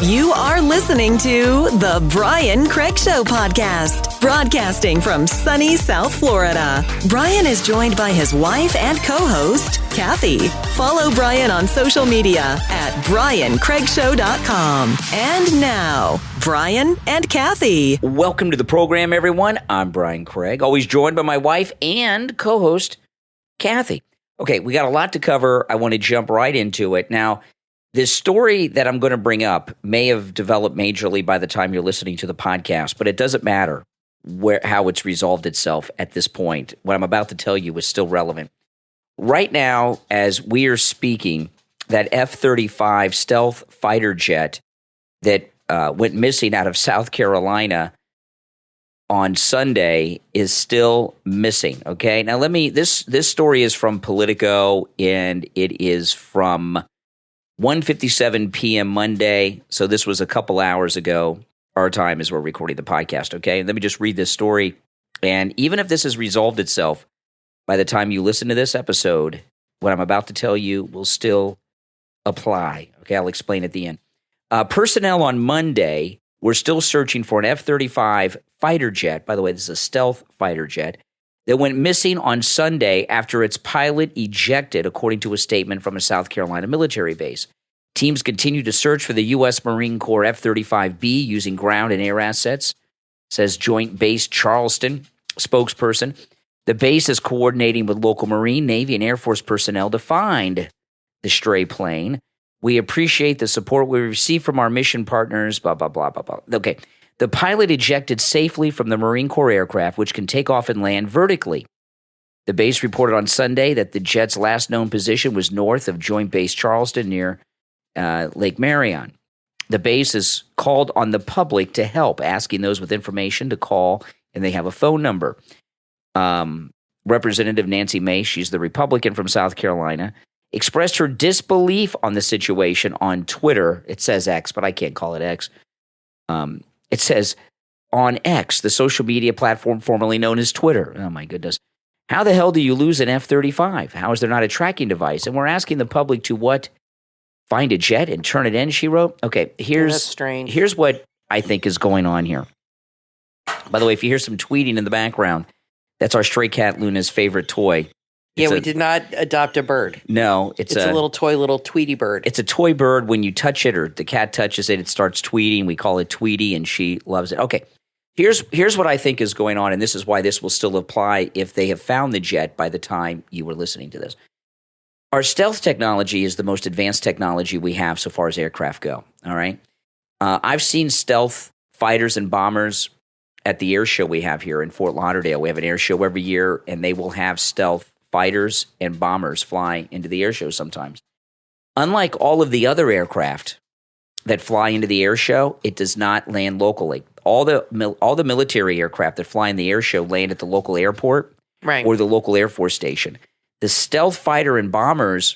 You are listening to the Brian Craig Show podcast, broadcasting from sunny South Florida. Brian is joined by his wife and co-host, Kathy. Follow Brian on social media at briancraigshow.com. And now, Brian and Kathy. Welcome to the program, everyone. I'm Brian Craig, always joined by my wife and co-host, Kathy. Okay, we got a lot to cover. I want to jump right into it. Now, this story that I'm going to bring up may have developed majorly by the time you're listening to the podcast, but it doesn't matter how it's resolved itself at this point. What I'm about to tell you is still relevant. Right now, as we are speaking, that F-35 stealth fighter jet that went missing out of South Carolina on Sunday is still missing. Okay, now this story is from Politico, and it is from 1:57 p.m. Monday, so this was a couple hours ago, our time as we're recording the podcast, okay? Let me just read this story, and even if this has resolved itself, by the time you listen to this episode, what I'm about to tell you will still apply, okay? I'll explain at the end. Personnel on Monday were still searching for an F-35 fighter jet, by the way, this is a stealth fighter jet, that went missing on Sunday after its pilot ejected, according to a statement from a South Carolina military base. Teams continue to search for the U.S. Marine Corps F-35B using ground and air assets, says Joint Base Charleston spokesperson. The base is coordinating with local Marine, Navy, and Air Force personnel to find the stray plane. We appreciate the support we receive from our mission partners, blah, blah, blah, blah, blah. Okay. The pilot ejected safely from the Marine Corps aircraft, which can take off and land vertically. The base reported on Sunday that the jet's last known position was north of Joint Base Charleston near Lake Marion. The base has called on the public to help, asking those with information to call, and they have a phone number. Representative Nancy Mace, she's the Republican from South Carolina, expressed her disbelief on the situation on Twitter. It says X, but I can't call it X. It says on X, the social media platform formerly known as Twitter. Oh, my goodness. How the hell do you lose an F-35? How is there not a tracking device? And we're asking the public to what? Find a jet and turn it in, she wrote. Okay, that's strange. Here's what I think is going on here. By the way, if you hear some tweeting in the background, that's our stray cat Luna's favorite toy. We did not adopt a bird. No, it's a little Tweety bird. It's a toy bird. When you touch it or the cat touches it, it starts tweeting. We call it Tweety, and she loves it. Okay, here's what I think is going on, and this is why this will still apply if they have found the jet by the time you were listening to this. Our stealth technology is the most advanced technology we have so far as aircraft go, all right? I've seen stealth fighters and bombers at the air show we have here in Fort Lauderdale. We have an air show every year, and they will have stealth fighters and bombers fly into the air show sometimes. Unlike all of the other aircraft that fly into the air show, it does not land locally. All the military aircraft that fly in the air show land at the local airport or the local Air Force station. The stealth fighter and bombers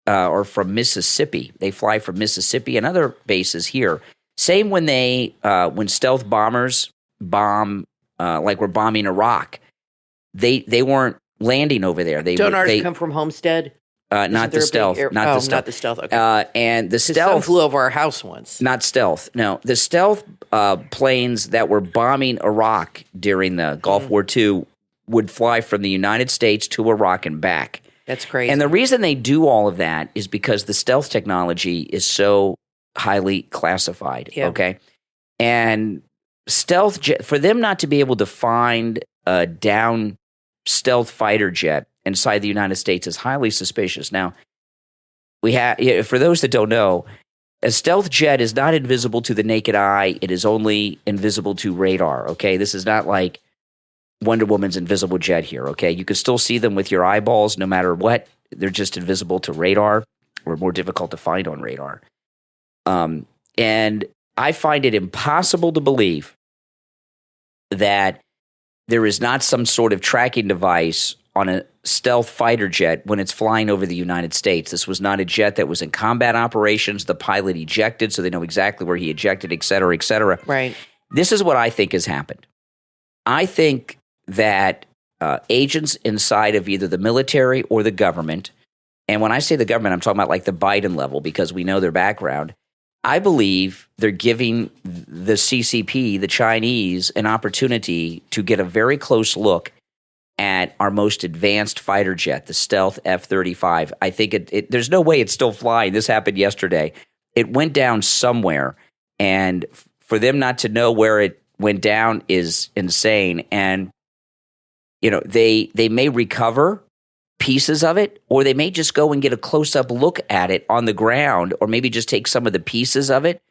are from Mississippi. They fly from Mississippi and other bases here. Same when when stealth bombers bomb, like we're bombing Iraq, they weren't landing over there. Don't ours come from Homestead? Not the stealth. Not the stealth. Okay. And the stealth some flew over our house once. Not stealth. No, the stealth planes that were bombing Iraq during the Gulf War II would fly from the United States to Iraq and back. That's crazy. And the reason they do all of that is because the stealth technology is so highly classified. Yeah. Okay, and stealth for them not to be able to find a down stealth fighter jet inside the United States is highly suspicious. Now, for those that don't know, a stealth jet is not invisible to the naked eye. It is only invisible to radar, okay? This is not like Wonder Woman's invisible jet here, okay? You can still see them with your eyeballs no matter what. They're just invisible to radar or more difficult to find on radar. And I find it impossible to believe that there is not some sort of tracking device on a stealth fighter jet when it's flying over the United States. This was not a jet that was in combat operations. The pilot ejected, so they know exactly where he ejected, et cetera, et cetera. Right. This is what I think has happened. I think that agents inside of either the military or the government, and when I say the government, I'm talking about like the Biden level because we know their background, I believe they're giving the CCP, the Chinese, an opportunity to get a very close look at our most advanced fighter jet, the stealth F-35. I think there's no way it's still flying. This happened yesterday. It went down somewhere, and for them not to know where it went down is insane. And, they may recover pieces of it, or they may just go and get a close-up look at it on the ground, or maybe just take some of the pieces of it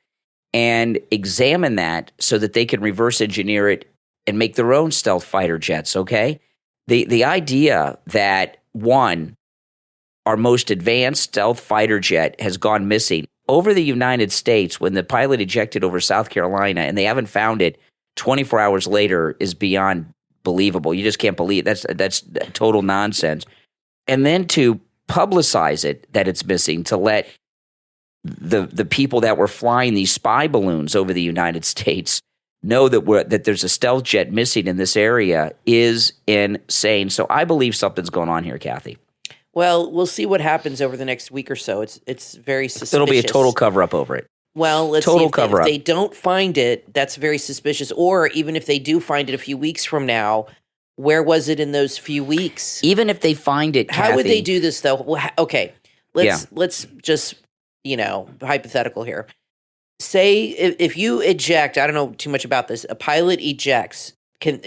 and examine that so that they can reverse engineer it and make their own stealth fighter jets, okay? The idea that, one, our most advanced stealth fighter jet has gone missing over the United States when the pilot ejected over South Carolina and they haven't found it 24 hours later is beyond believable. You just can't believe it. That's total nonsense. And then to publicize it, that it's missing, to let the people that were flying these spy balloons over the United States know that there's a stealth jet missing in this area is insane. So I believe something's going on here, Kathy. Well, we'll see what happens over the next week or so. It's very suspicious. It'll be a total cover-up over it. Well, let's see. If they don't find it, that's very suspicious. Or even if they do find it a few weeks from now, where was it in those few weeks? Even if they find it, Kathy, how would they do this, though? Well, okay, let's just, hypothetical here. Say if you eject, I don't know too much about this, a pilot ejects.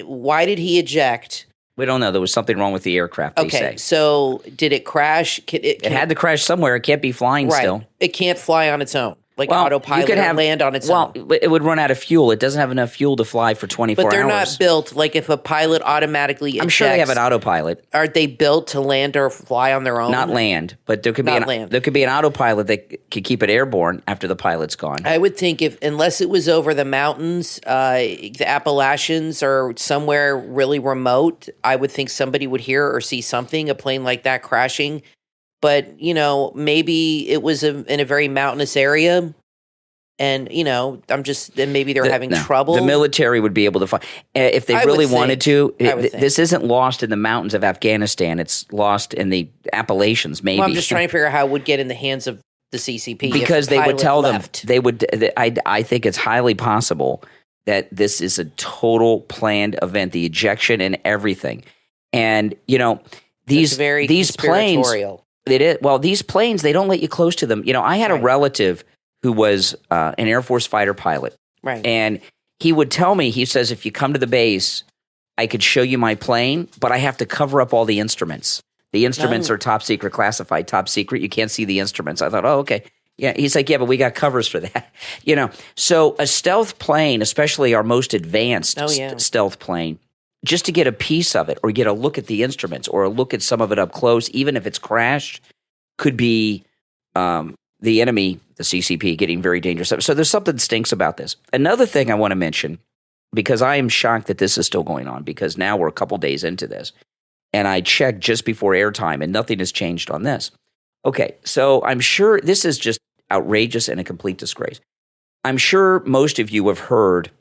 Why did he eject? We don't know. There was something wrong with the aircraft, they say. So did it crash? It had to crash somewhere. It can't be flying still. It can't fly on its own. Like autopilot or land on its own. Well, it would run out of fuel. It doesn't have enough fuel to fly for 24 hours. But they're not built, like if a pilot automatically ejects. I'm sure they have an autopilot. Are they built to land or fly on their own? Not land, but there could be an autopilot that could keep it airborne after the pilot's gone. I would think unless it was over the mountains, the Appalachians or somewhere really remote, I would think somebody would hear or see something, a plane like that crashing. But, maybe it was in a very mountainous area. And, then maybe they're having trouble. The military would be able to find, if they really wanted to. This isn't lost in the mountains of Afghanistan. It's lost in the Appalachians, maybe. Well, I'm just trying to figure out how it would get in the hands of the CCP. Because they would tell them, I think it's highly possible that this is a total planned event, the ejection and everything. And, these planes, these planes, they don't let you close to them. I had a relative who was an Air Force fighter pilot. Right. And he would tell me, he says, if you come to the base, I could show you my plane, but I have to cover up all the instruments. The instruments are top secret, classified, top secret. You can't see the instruments. I thought, oh, okay. Yeah. He's like, yeah, but we got covers for that. So a stealth plane, especially our most advanced stealth plane, just to get a piece of it or get a look at the instruments or a look at some of it up close, even if it's crashed, could be the enemy, the CCP, getting very dangerous. So there's something that stinks about this. Another thing I want to mention, because I am shocked that this is still going on, because now we're a couple days into this, and I checked just before airtime, and nothing has changed on this. Okay, so I'm sure this is just outrageous and a complete disgrace. I'm sure most of you have heard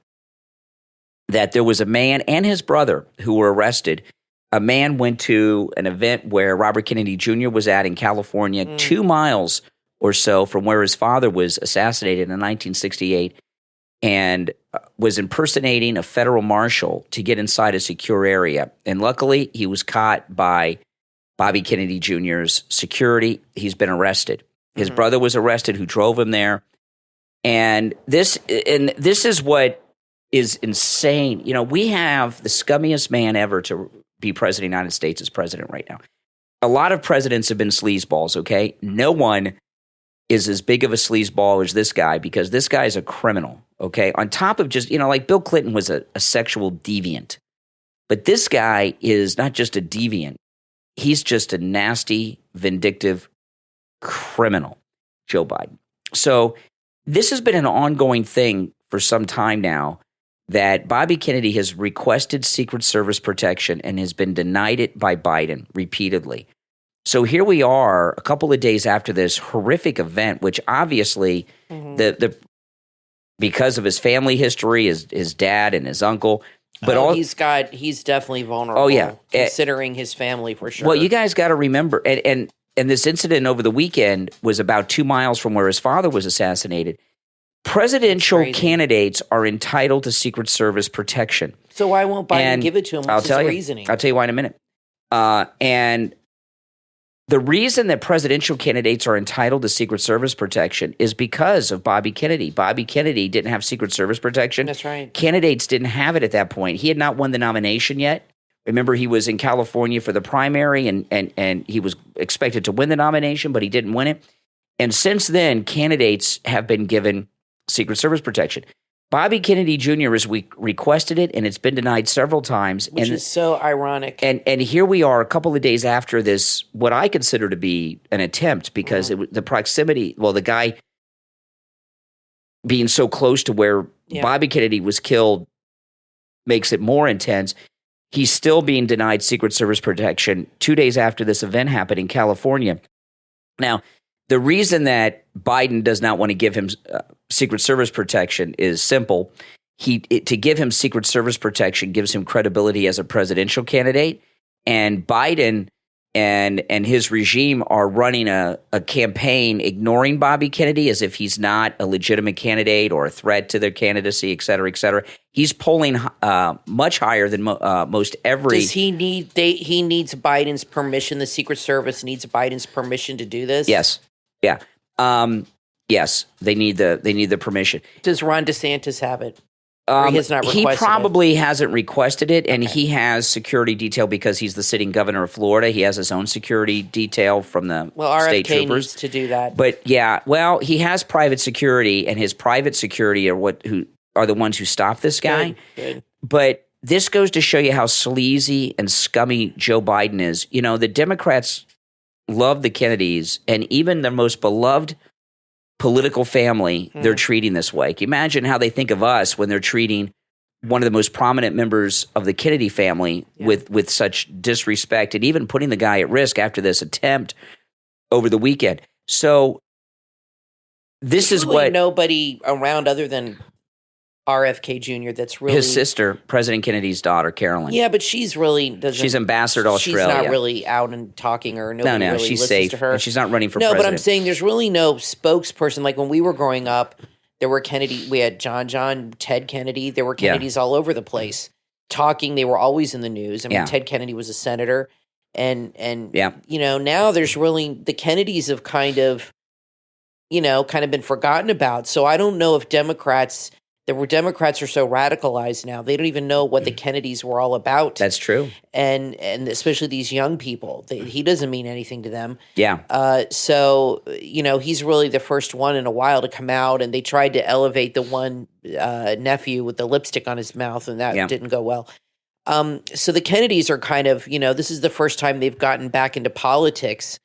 that there was a man and his brother who were arrested. A man went to an event where Robert Kennedy Jr. was at in California, 2 miles or so from where his father was assassinated in 1968, and was impersonating a federal marshal to get inside a secure area. And luckily, he was caught by Bobby Kennedy Jr.'s security. He's been arrested. His brother was arrested, who drove him there. And this is what is insane. We have the scummiest man ever to be president of the United States as president right now. A lot of presidents have been sleazeballs, okay? No one is as big of a sleazeball as this guy, because this guy is a criminal, okay? On top of just, like Bill Clinton was a sexual deviant. But this guy is not just a deviant. He's just a nasty, vindictive criminal, Joe Biden. So this has been an ongoing thing for some time now, that Bobby Kennedy has requested Secret Service protection and has been denied it by Biden repeatedly. So here we are a couple of days after this horrific event, which obviously because of his family history, his dad and his uncle, but he's definitely vulnerable. Oh yeah, considering his family for sure. Well, you guys got to remember, and this incident over the weekend was about 2 miles from where his father was assassinated. presidential candidates are entitled to Secret Service protection. So why won't Biden give it to him? What's his reasoning? I'll tell you why in a minute. And the reason that presidential candidates are entitled to Secret Service protection is because of Bobby Kennedy. Bobby Kennedy didn't have Secret Service protection. That's right. Candidates didn't have it at that point. He had not won the nomination yet. Remember, he was in California for the primary, and he was expected to win the nomination, but he didn't win it. And since then, candidates have been given Secret Service protection. Bobby Kennedy Jr. has requested it, and it's been denied several times. Which is so ironic. And here we are a couple of days after this, what I consider to be an attempt, because the proximity, the guy being so close to where Bobby Kennedy was killed makes it more intense. He's still being denied Secret Service protection 2 days after this event happened in California. Now, the reason that Biden does not want to give him Secret Service protection is simple. To give him Secret Service protection gives him credibility as a presidential candidate, and Biden and his regime are running a campaign ignoring Bobby Kennedy as if he's not a legitimate candidate or a threat to their candidacy, et cetera, et cetera. He's polling much higher than most every. Does he need? He needs Biden's permission. The Secret Service needs Biden's permission to do this. Yes. Yeah. Yes. They need the permission. Does Ron DeSantis have it? He has not requested He probably hasn't requested it, and he has security detail because he's the sitting governor of Florida. He has his own security detail from the state RFK troopers. needs to do that. But he has private security, and his private security who are the ones who stop this guy. Good. But this goes to show you how sleazy and scummy Joe Biden is. You know, the Democrats love the Kennedys, and even their most beloved political family, they're treating this way. Can you imagine how they think of us when they're treating one of the most prominent members of the Kennedy family with such disrespect, and even putting the guy at risk after this attempt over the weekend? So this is what nobody around other than RFK Jr. that's really his sister, President Kennedy's daughter, Carolyn. Yeah, but she's ambassador to Australia. She's not really out and talking, or nobody really she's listens safe. to her. And she's not running for president. No, but I'm saying there's really no spokesperson. Like when we were growing up, there were Kennedy. We had John, Ted Kennedy. There were Kennedys all over the place talking. They were always in the news. I mean, Ted Kennedy was a senator, and now there's really the Kennedys have kind of been forgotten about. So I don't know if Democrats are so radicalized now. They don't even know what the Kennedys were all about. That's true. And especially these young people. He doesn't mean anything to them. Yeah. So, he's really the first one in a while to come out, and they tried to elevate the one nephew with the lipstick on his mouth, and that didn't go well. So the Kennedys are kind of, this is the first time they've gotten back into politics,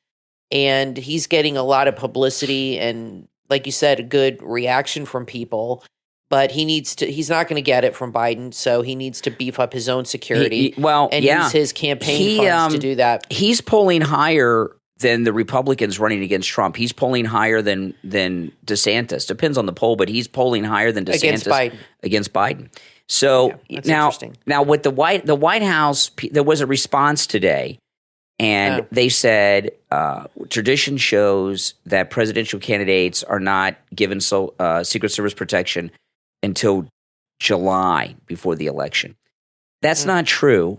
and he's getting a lot of publicity and, like you said, a good reaction from people. But he's not going to get it from Biden, so he needs to beef up his own security use his campaign funds to do that. He's polling higher than the Republicans running against Trump. He's polling higher than DeSantis. Depends on the poll, but he's polling higher than DeSantis against Biden. So now with the White House, there was a response today, and they said tradition shows that presidential candidates are not given Secret Service protection until July before the election. That's not true.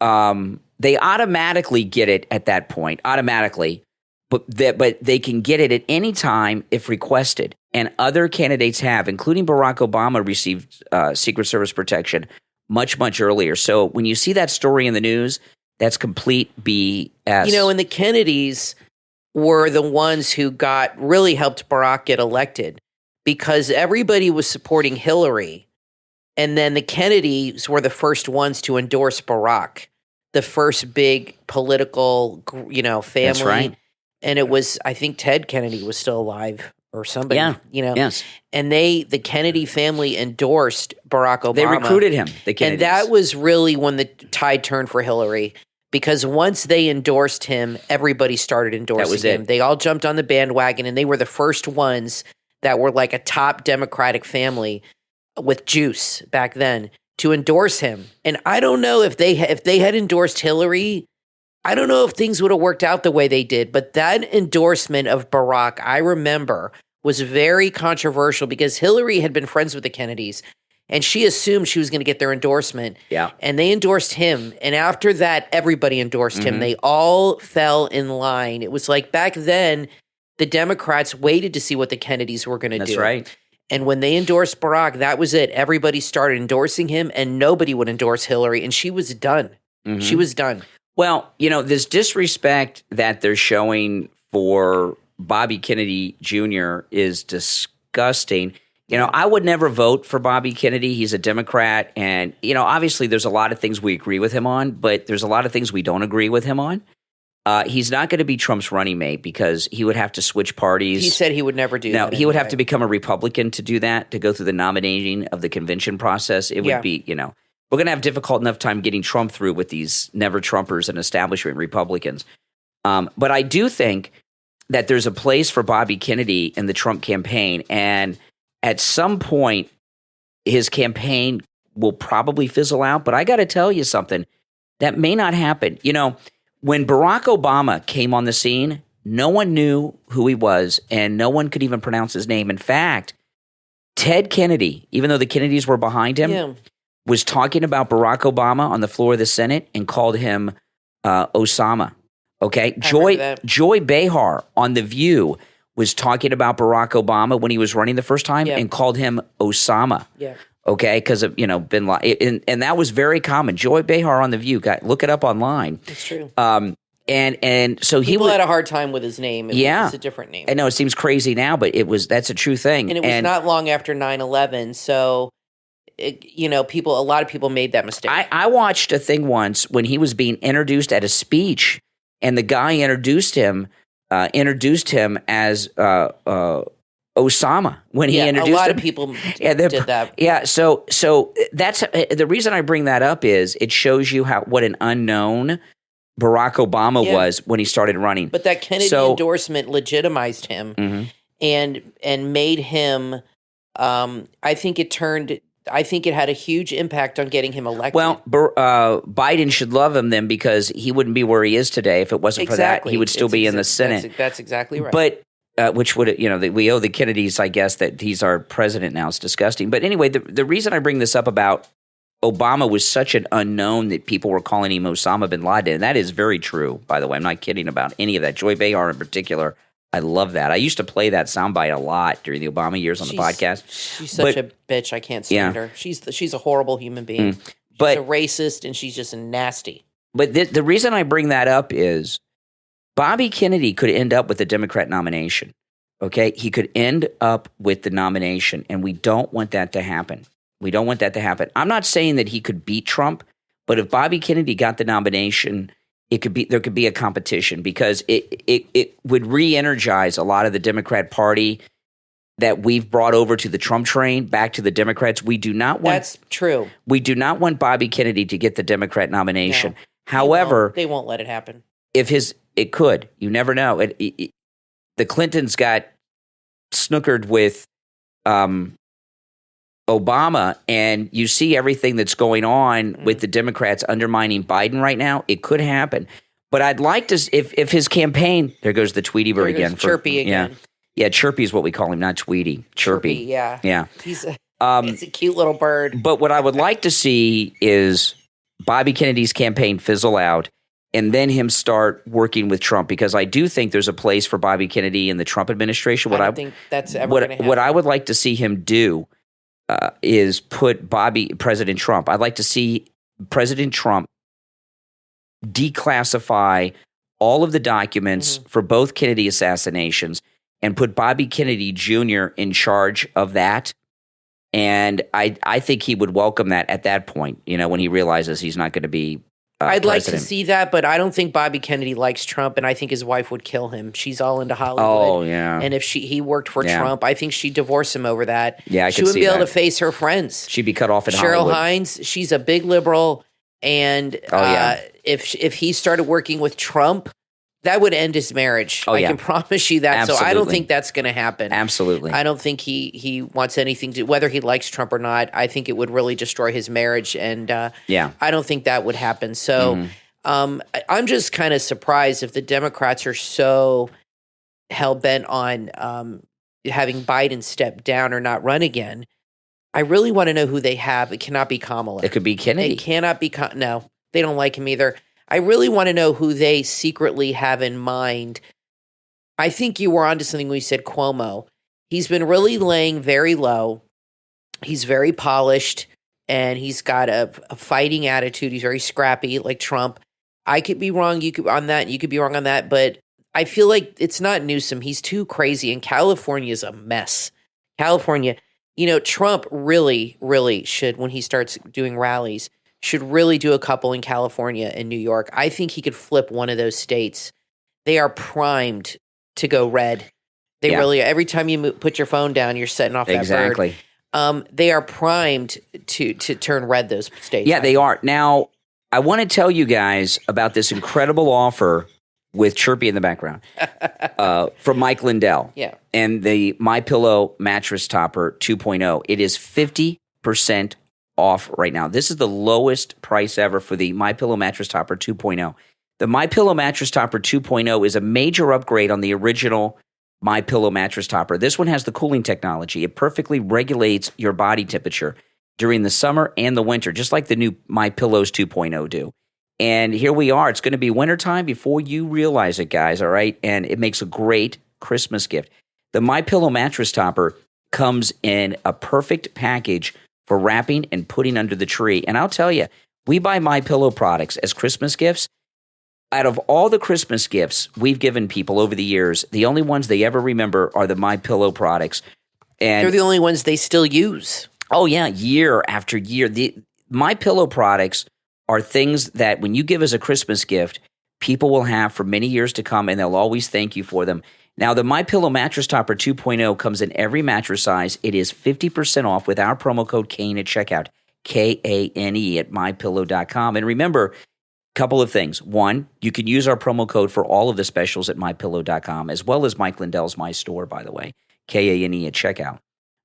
They automatically get it at that point, but they can get it at any time if requested. And other candidates have, including Barack Obama, received Secret Service protection much, much earlier. So when you see that story in the news, that's complete BS. And the Kennedys were the ones who really helped Barack get elected, because everybody was supporting Hillary, and then the Kennedys were the first ones to endorse Barack, the first big political, family. That's right. And it was, I think Ted Kennedy was still alive or somebody, Yes. And the Kennedy family endorsed Barack Obama. They recruited him, the Kennedys. And that was really when the tide turned for Hillary, because once they endorsed him, everybody started endorsing him. They all jumped on the bandwagon, and they were the first ones that were like a top Democratic family with juice back then to endorse him. And I don't know if they had endorsed Hillary, I don't know if things would have worked out the way they did. But that endorsement of Barack, I remember was very controversial because Hillary had been friends with the Kennedys, and she assumed she was going to get their endorsement. Yeah. And they endorsed him. And after that, everybody endorsed him. They all fell in line. It was like back then, the Democrats waited to see what the Kennedys were going to do. That's right. And when they endorsed Barack, that was it. Everybody started endorsing him, and nobody would endorse Hillary. And she was done. She was done. Well, this disrespect that they're showing for Bobby Kennedy Jr. is disgusting. I would never vote for Bobby Kennedy. He's a Democrat. And, obviously there's a lot of things we agree with him on, but there's a lot of things we don't agree with him on. He's not going to be Trump's running mate because he would have to switch parties. He said he would never do that. No, he would have to become a Republican to do that, to go through the nominating of the convention process. It would be, we're going to have difficult enough time getting Trump through with these never-Trumpers and establishment Republicans. But I do think that there's a place for Bobby Kennedy in the Trump campaign. And at some point, his campaign will probably fizzle out. But I got to tell you something. That may not happen. When Barack Obama came on the scene, no one knew who he was, and no one could even pronounce his name. In fact, Ted Kennedy, even though the Kennedys were behind him, was talking about Barack Obama on the floor of the Senate and called him Osama. Okay, Joy Behar on The View was talking about Barack Obama when he was running the first time and called him Osama. Yeah. Okay, because of bin Laden, and that was very common. Joy Behar on The View, look it up online. It's true. And so people had a hard time with his name. It's a different name. I know it seems crazy now, but that's a true thing. And it was not long after 9/11, so a lot of people made that mistake. I watched a thing once when he was being introduced at a speech. And the guy introduced him as Osama when he introduced him. A lot of people did that. Yeah, so that's the reason I bring that up is it shows you what an unknown Barack Obama was when he started running. But that Kennedy endorsement legitimized him and made him. I think it had a huge impact on getting him elected. Well, Biden should love him then because he wouldn't be where he is today if it wasn't for that. He would still be in the Senate. That's exactly right. But which would we owe the Kennedys, I guess, that he's our president now. It's disgusting. But anyway, the reason I bring this up about Obama was such an unknown that people were calling him Osama bin Laden, and that is very true. By the way, I'm not kidding about any of that. Joy Behar in particular. I love that. I used to play that soundbite a lot during the Obama years on the podcast. She's such a bitch. I can't stand her. She's a horrible human being. She's a racist, and she's just nasty. But the reason I bring that up is Bobby Kennedy could end up with the Democrat nomination. Okay? He could end up with the nomination, and we don't want that to happen. We don't want that to happen. I'm not saying that he could beat Trump, but if Bobby Kennedy got the nomination – there could be a competition because it would re-energize a lot of the Democrat Party that we've brought over to the Trump train back to the Democrats. We do not want that's true. We do not want Bobby Kennedy to get the Democrat nomination. No, however, they won't let it happen. It could. You never know. The Clintons got snookered with Obama, and you see everything that's going on with the Democrats undermining Biden right now. It could happen. But I'd like to, if his campaign, there goes the Tweety bird again. Chirpy again. Yeah, Chirpy is what we call him, not Tweety. Chirpy. Yeah. He's a cute little bird. But what I would like to see is Bobby Kennedy's campaign fizzle out and then him start working with Trump, because I do think there's a place for Bobby Kennedy in the Trump administration. I don't think that's ever going to happen. What I would like to see him do is put President Trump. I'd like to see President Trump declassify all of the documents for both Kennedy assassinations and put Bobby Kennedy Jr. in charge of that. And I think he would welcome that at that point, when he realizes he's not going to be I'd like president. to see that, but I don't think Bobby Kennedy likes Trump, and I think his wife would kill him. She's all into Hollywood. Oh, yeah. And if he worked for Trump, I think she'd divorce him over that. Yeah, she wouldn't be able to face her friends. She'd be cut off in Cheryl Hollywood. Hines, she's a big liberal, and if he started working with Trump, that would end his marriage. I can promise you that. Absolutely. So I don't think that's going to happen. Absolutely. I don't think he wants anything to, whether he likes Trump or not, I think it would really destroy his marriage. And I don't think that would happen. So I'm just kind of surprised if the Democrats are so hell-bent on having Biden step down or not run again. I really want to know who they have. It cannot be Kamala. It could be Kennedy. It cannot be. No, they don't like him either. I really want to know who they secretly have in mind. I think you were onto something when you said Cuomo. He's been really laying very low. He's very polished, and he's got a fighting attitude. He's very scrappy, like Trump. I could be wrong. You could on that. You could be wrong on that. But I feel like it's not Newsom. He's too crazy, and California is a mess. California. Trump really, really should, when he starts doing rallies, should really do a couple in California and New York. I think he could flip one of those states. They are primed to go red. They really, every time you put your phone down, you're setting off that bird. They are primed to turn red, those states. Yeah, they are. Now, I want to tell you guys about this incredible offer with Chirpy in the background from Mike Lindell. Yeah. And the MyPillow mattress topper 2.0. It is 50% off right now. This is the lowest price ever for the MyPillow mattress topper 2.0. The MyPillow mattress topper 2.0 is a major upgrade on the original MyPillow mattress topper. This one has the cooling technology. It perfectly regulates your body temperature during the summer and the winter, just like the new MyPillows 2.0 do. And here we are. It's going to be wintertime before you realize it, guys, all right? And it makes a great Christmas gift. The MyPillow mattress topper comes in a perfect package for wrapping and putting under the tree. And I'll tell you, we buy MyPillow products as Christmas gifts. Out of all the Christmas gifts we've given people over the years, the only ones they ever remember are the MyPillow products. And they're the only ones they still use. Oh, yeah, year after year. The MyPillow products are things that when you give as a Christmas gift, people will have for many years to come, and they'll always thank you for them. Now, the MyPillow mattress topper 2.0 comes in every mattress size. It is 50% off with our promo code KANE at checkout, KANE at mypillow.com. And remember, couple of things. One, you can use our promo code for all of the specials at mypillow.com, as well as Mike Lindell's My Store, by the way, KANE at checkout.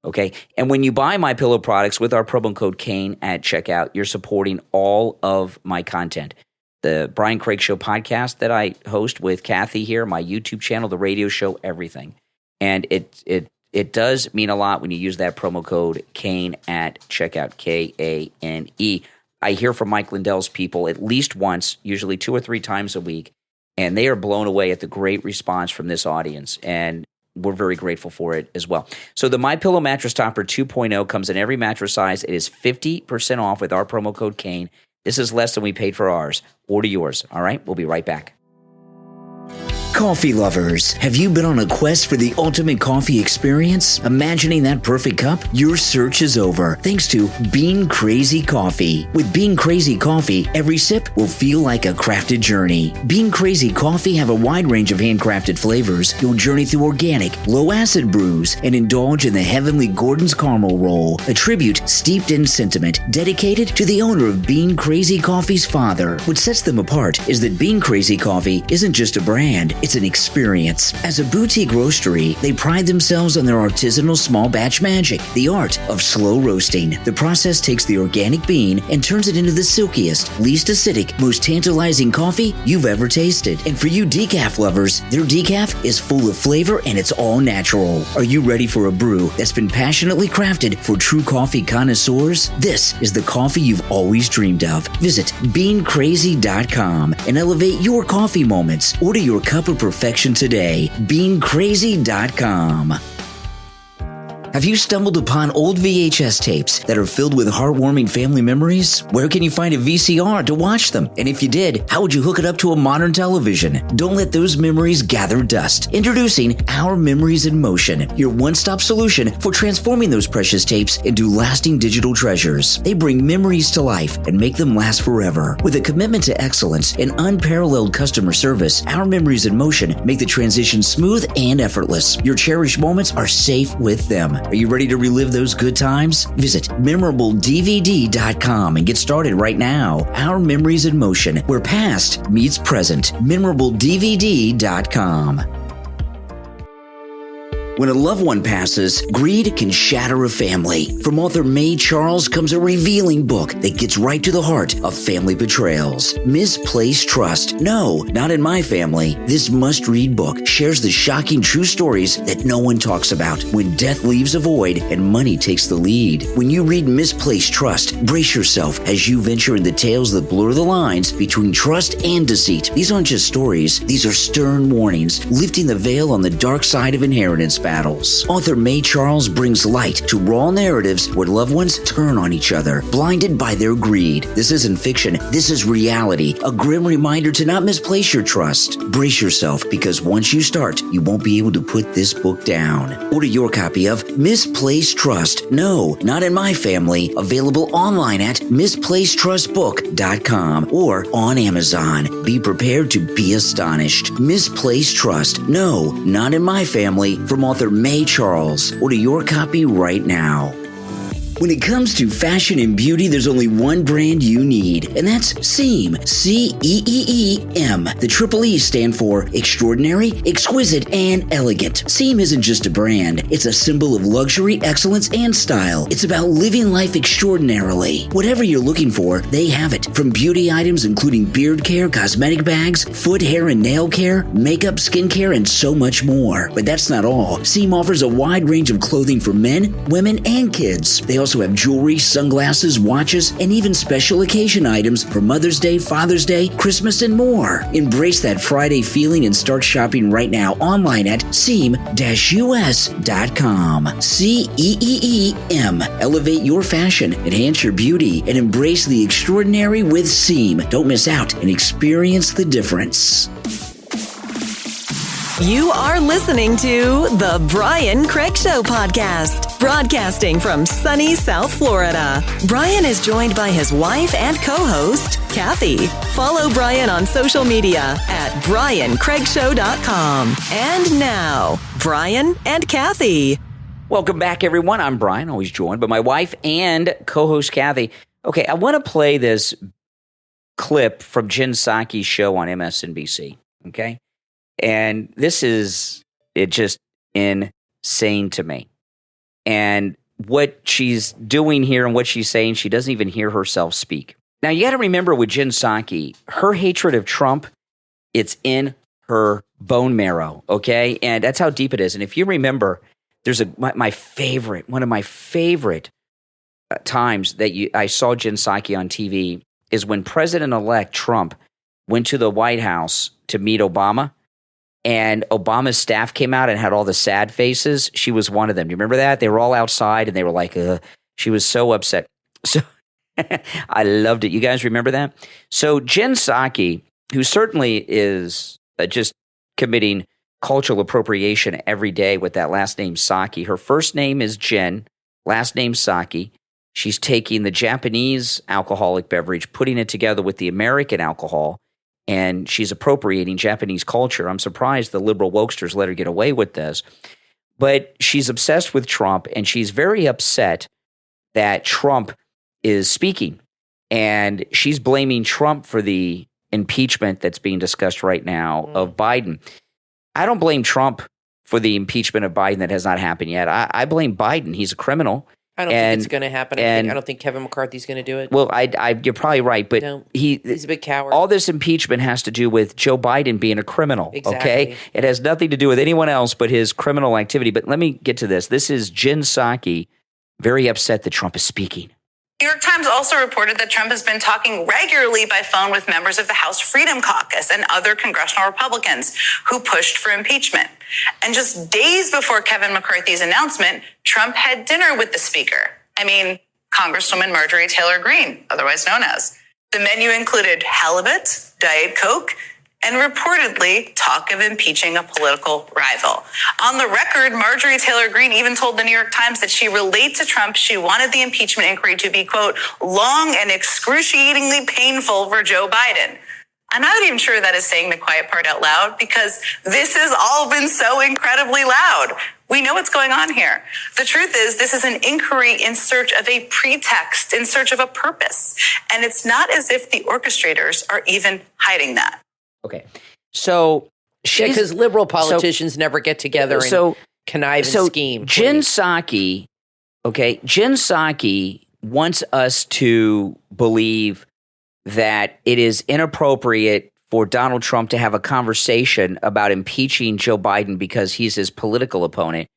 Okay. And when you buy MyPillow products with our promo code KANE at checkout, you're supporting all of my content. The Brian Craig Show podcast that I host with Kathy here, my YouTube channel, the radio show, everything. And it does mean a lot when you use that promo code KANE at checkout, KANE. I hear from Mike Lindell's people at least once, usually 2 or 3 times a week, and they are blown away at the great response from this audience. And we're very grateful for it as well. So the MyPillow mattress topper 2.0 comes in every mattress size. It is 50% off with our promo code KANE. This is less than we paid for ours. Order yours. All right? We'll be right back. Coffee lovers, have you been on a quest for the ultimate coffee experience? Imagining that perfect cup? Your search is over, thanks to Bean Crazy Coffee. With Bean Crazy Coffee, every sip will feel like a crafted journey. Bean Crazy Coffee have a wide range of handcrafted flavors. You'll journey through organic, low-acid brews and indulge in the heavenly Gordon's Caramel Roll, a tribute steeped in sentiment dedicated to the owner of Bean Crazy Coffee's father. What sets them apart is that Bean Crazy Coffee isn't just a brand, it's an experience. As a boutique roastery, they pride themselves on their artisanal small batch magic, the art of slow roasting. The process takes the organic bean and turns it into the silkiest, least acidic, most tantalizing coffee you've ever tasted. And for you decaf lovers, their decaf is full of flavor and it's all natural. Are you ready for a brew that's been passionately crafted for true coffee connoisseurs? This is the coffee you've always dreamed of. Visit beancrazy.com and elevate your coffee moments. Order your cup of perfection today. beancrazy.com. Have you stumbled upon old VHS tapes that are filled with heartwarming family memories? Where can you find a VCR to watch them? And if you did, how would you hook it up to a modern television? Don't let those memories gather dust. Introducing Our Memories in Motion, your one-stop solution for transforming those precious tapes into lasting digital treasures. They bring memories to life and make them last forever. With a commitment to excellence and unparalleled customer service, Our Memories in Motion make the transition smooth and effortless. Your cherished moments are safe with them. Are you ready to relive those good times? Visit MemorableDVD.com and get started right now. Our Memories in Motion, where past meets present. MemorableDVD.com. When a loved one passes, greed can shatter a family. From author Mae Charles comes a revealing book that gets right to the heart of family betrayals. Misplaced Trust. No, not in my family. This must-read book shares the shocking true stories that no one talks about when death leaves a void and money takes the lead. When you read Misplaced Trust, brace yourself as you venture into tales that blur the lines between trust and deceit. These aren't just stories. These are stern warnings, lifting the veil on the dark side of inheritance battles. Author Mae Charles brings light to raw narratives where loved ones turn on each other, blinded by their greed. This isn't fiction. This is reality. A grim reminder to not misplace your trust. Brace yourself, because once you start, you won't be able to put this book down. Order your copy of Misplaced Trust. No, not in my family. Available online at misplacedtrustbook.com or on Amazon. Be prepared to be astonished. Misplaced Trust. No, not in my family. From author Mae Charles. Order your copy right now. When it comes to fashion and beauty, there's only one brand you need, and that's Seem. C-E-E-E-M. The triple E stand for extraordinary, exquisite, and elegant. Seem isn't just a brand. It's a symbol of luxury, excellence, and style. It's about living life extraordinarily. Whatever you're looking for, they have it. From beauty items including beard care, cosmetic bags, foot, hair, and nail care, makeup, skincare, and so much more. But that's not all. Seem offers a wide range of clothing for men, women, and kids. They also have jewelry, sunglasses, watches, and even special occasion items for Mother's Day, Father's Day, Christmas, and more. Embrace that Friday feeling and start shopping right now online at seem-us.com. C-E-E-E-M. Elevate your fashion, enhance your beauty, and embrace the extraordinary with Seem. Don't miss out and experience the difference. You are listening to the Brian Craig Show podcast, broadcasting from sunny South Florida. Brian is joined by his wife and co-host, Kathy. Follow Brian on social media at briancraigshow.com. And now, Brian and Kathy. Welcome back, everyone. I'm Brian, always joined by my wife and co-host, Kathy. Okay, I want to play this clip from Jen Psaki's show on MSNBC, okay? And this is just insane to me. And what she's doing here and what she's saying, she doesn't even hear herself speak. Now, you got to remember with Jen Psaki, her hatred of Trump, it's in her bone marrow, okay? And that's how deep it is. And if you remember, there's one of my favorite times that I saw Jen Psaki on TV is when President-elect Trump went to the White House to meet Obama. And Obama's staff came out and had all the sad faces. She was one of them. Do you remember that? They were all outside and they were like, she was so upset. So I loved it. You guys remember that? So Jen Psaki, who certainly is just committing cultural appropriation every day with that last name Psaki. Her first name is Jen, last name Psaki. She's taking the Japanese alcoholic beverage, putting it together with the American alcohol, and she's appropriating Japanese culture. I'm surprised the liberal wokesters let her get away with this. But she's obsessed with Trump, and she's very upset that Trump is speaking. And she's blaming Trump for the impeachment that's being discussed right now of Biden. I don't blame Trump for the impeachment of Biden that has not happened yet. I blame Biden. He's a criminal. I don't think it's going to happen. I don't think Kevin McCarthy's going to do it. Well, you're probably right, but no, he's a big coward. All this impeachment has to do with Joe Biden being a criminal, exactly. Okay? It has nothing to do with anyone else but his criminal activity. But let me get to this. This is Jen Psaki, very upset that Trump is speaking. New York Times also reported that Trump has been talking regularly by phone with members of the House Freedom Caucus and other congressional Republicans who pushed for impeachment. And just days before Kevin McCarthy's announcement, Trump had dinner with the speaker. Congresswoman Marjorie Taylor Greene, otherwise known as. The menu included halibut, Diet Coke, and reportedly talk of impeaching a political rival. On the record, Marjorie Taylor Greene even told the New York Times that she relayed to Trump she wanted the impeachment inquiry to be, quote, long and excruciatingly painful for Joe Biden. I'm not even sure that is saying the quiet part out loud, because this has all been so incredibly loud. We know what's going on here. The truth is, this is an inquiry in search of a pretext, in search of a purpose. And it's not as if the orchestrators are even hiding that. Okay. So because liberal politicians never get together and connive and scheme. Jen Psaki wants us to believe that it is inappropriate for Donald Trump to have a conversation about impeaching Joe Biden because he's his political opponent.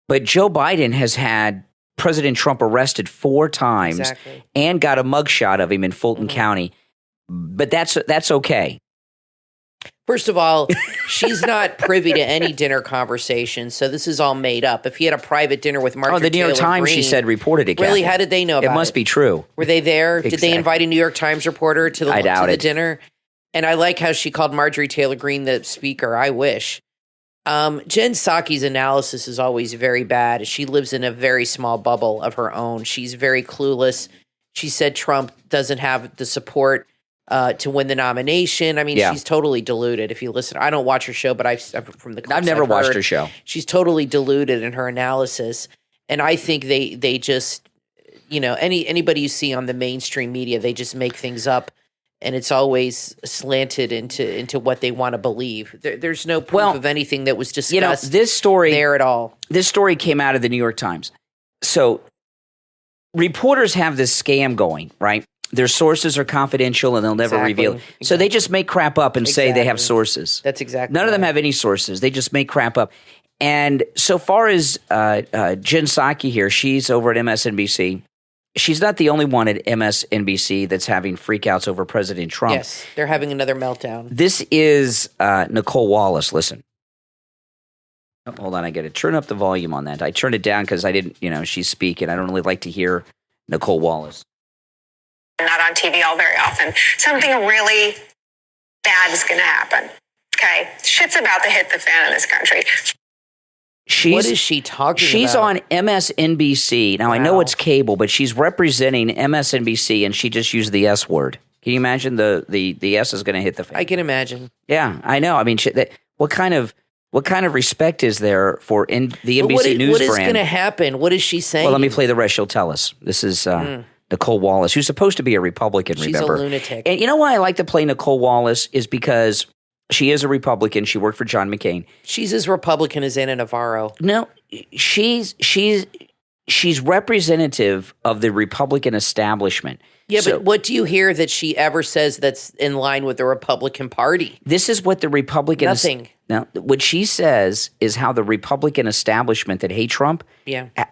But Joe Biden has had President Trump arrested 4 times and got a mugshot of him in Fulton County. But that's okay. First of all, she's not privy to any dinner conversation, so this is all made up. If he had a private dinner with Marjorie the New York Taylor Times, Greene, she said, reported it. Really, Kathy. how did they know about it? It must be true. Were they there? Did they invite a New York Times reporter to the dinner? And I like how she called Marjorie Taylor Greene the speaker. I wish. Jen Psaki's analysis is always very bad. She lives in a very small bubble of her own. She's very clueless. She said Trump doesn't have the support to win the nomination. I mean, she's totally deluded. If you listen, I don't watch her show, but I've never watched her show. She's totally deluded in her analysis, and I think they just, anybody you see on the mainstream media, they just make things up, and it's always slanted into what they want to believe. There's no proof of anything that was discussed. This story there at all. This story came out of the New York Times. So reporters have this scam going, right? Their sources are confidential and they'll never reveal. So they just make crap up and say they have sources. That's exactly None of them have any sources. They just make crap up. And so far as Jen Psaki here, she's over at MSNBC. She's not the only one at MSNBC that's having freakouts over President Trump. Yes, they're having another meltdown. This is Nicole Wallace. Listen. Oh, hold on, I got to turn up the volume on that. I turned it down because I didn't, she's speaking. I don't really like to hear Nicole Wallace. Not on TV all very often. Something really bad is going to happen. Okay? Shit's about to hit the fan in this country. What is she talking about? She's on MSNBC. Now, I know it's cable, but she's representing MSNBC, and she just used the S word. Can you imagine the S is going to hit the fan? I can imagine. Yeah, I know. I mean, what kind of respect is there for the NBC News brand? What is going to happen? What is she saying? Well, let me play the rest. She'll tell us. This is Nicole Wallace, who's supposed to be a Republican, remember? She's a lunatic. And you know why I like to play Nicole Wallace is because she is a Republican. She worked for John McCain. She's as Republican as Ana Navarro. No, she's representative of the Republican establishment. Yeah, but what do you hear that she ever says that's in line with the Republican Party? This is what the Republican... Nothing. Now, what she says is how the Republican establishment that hate Trump,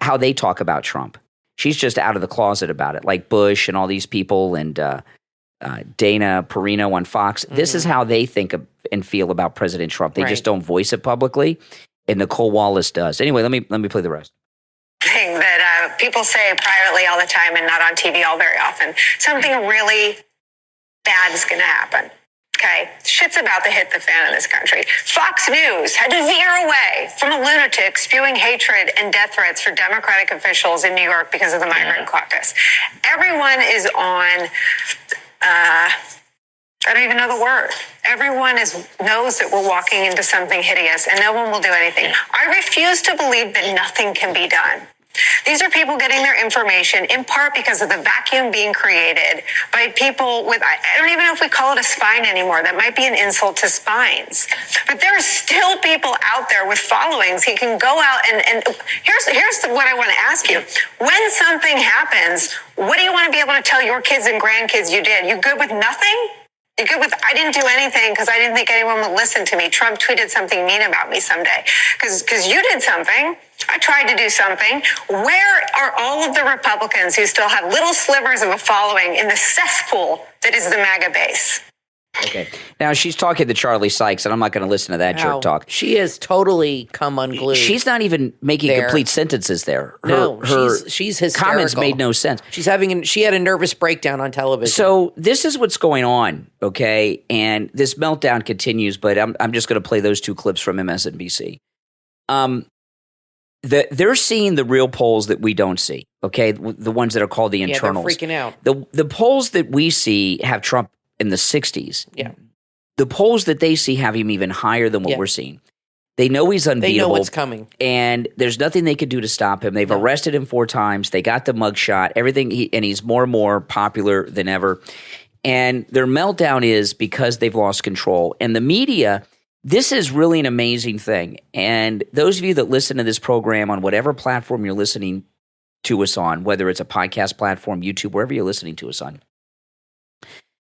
how they talk about Trump. She's just out of the closet about it, like Bush and all these people and Dana Perino on Fox. This is how they think and feel about President Trump. They just don't voice it publicly, and Nicole Wallace does. Anyway, let me play the rest. Thing that people say privately all the time and not on TV all very often. Something really bad is going to happen. Okay, shit's about to hit the fan in this country. Fox News had to veer away from a lunatic spewing hatred and death threats for Democratic officials in New York because of the migrant caucus. Everyone is on, I don't even know the word. Everyone knows that we're walking into something hideous and no one will do anything. I refuse to believe that nothing can be done. These are people getting their information in part because of the vacuum being created by people with, I don't even know if we call it a spine anymore. That might be an insult to spines. But there are still people out there with followings. He can go out and here's what I want to ask you. When something happens, what do you want to be able to tell your kids and grandkids you did? You good with nothing? You good with, I didn't do anything because I didn't think anyone would listen to me. Trump tweeted something mean about me someday. Because you did something. I tried to do something. Where are all of the Republicans who still have little slivers of a following in the cesspool that is the MAGA base? Okay. Now, she's talking to Charlie Sykes, and I'm not going to listen to that jerk talk. She has totally come unglued. She's not even making complete sentences there. She's hysterical. Comments made no sense. She had a nervous breakdown on television. So this is what's going on, okay? And this meltdown continues, but I'm just going to play those two clips from MSNBC. They're seeing the real polls that we don't see, okay? The ones that are called the internals. They're freaking out. The polls that we see have Trump in the 60s. Yeah. The polls that they see have him even higher than what we're seeing. They know he's unbeatable. They know what's coming. And there's nothing they could do to stop him. They've arrested him 4 times. They got the mugshot, everything, and he's more and more popular than ever. And their meltdown is because they've lost control. And the media This is really an amazing thing. And those of you that listen to this program on whatever platform you're listening to us on, whether it's a podcast platform, YouTube, wherever you're listening to us on,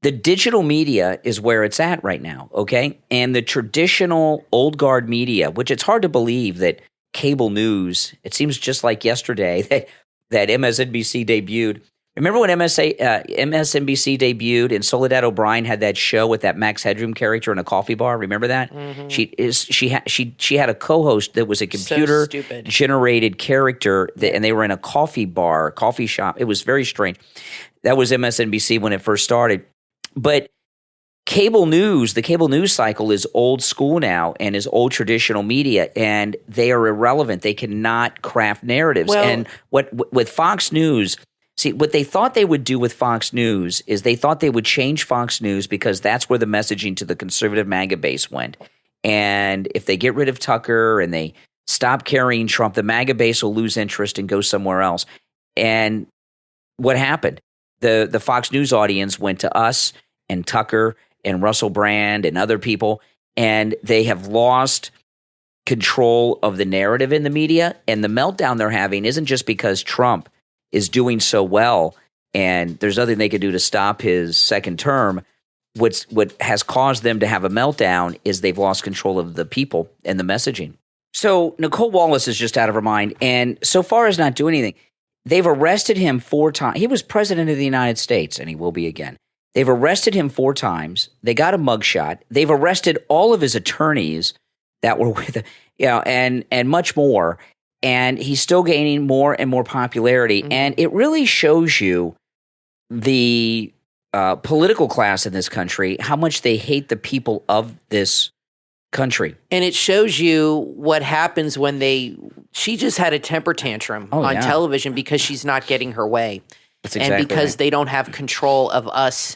the digital media is where it's at right now, okay? And the traditional old guard media, which it's hard to believe that cable news, it seems just like yesterday that MSNBC debuted. Remember when MSNBC debuted and Soledad O'Brien had that show with that Max Headroom character in a coffee bar? Remember that? Mm-hmm. She had a co-host that was a computer generated character and they were in a coffee shop. It was very strange. That was MSNBC when it first started. But cable news, the cable news cycle is old school now and is old traditional media, and they are irrelevant. They cannot craft narratives. Well, and with Fox News, see, what they thought they would do with Fox News is they thought they would change Fox News because that's where the messaging to the conservative MAGA base went. And if they get rid of Tucker and they stop carrying Trump, the MAGA base will lose interest and go somewhere else. And what happened? The Fox News audience went to us and Tucker and Russell Brand and other people, and they have lost control of the narrative in the media. And the meltdown they're having isn't just because Trump is doing so well and there's nothing they can do to stop his second term. What has caused them to have a meltdown is they've lost control of the people and the messaging. So Nicole Wallace is just out of her mind, and so far as not doing anything. They've arrested him 4 times. He was president of the United States, and he will be again. They've arrested him 4 times. They got a mugshot. They've arrested all of his attorneys that were with him, and much more. And he's still gaining more and more popularity. Mm-hmm. And it really shows you the political class in this country, how much they hate the people of this country. And it shows you what happens when she just had a temper tantrum on television because she's not getting her way. That's exactly and because right. They don't have control of us,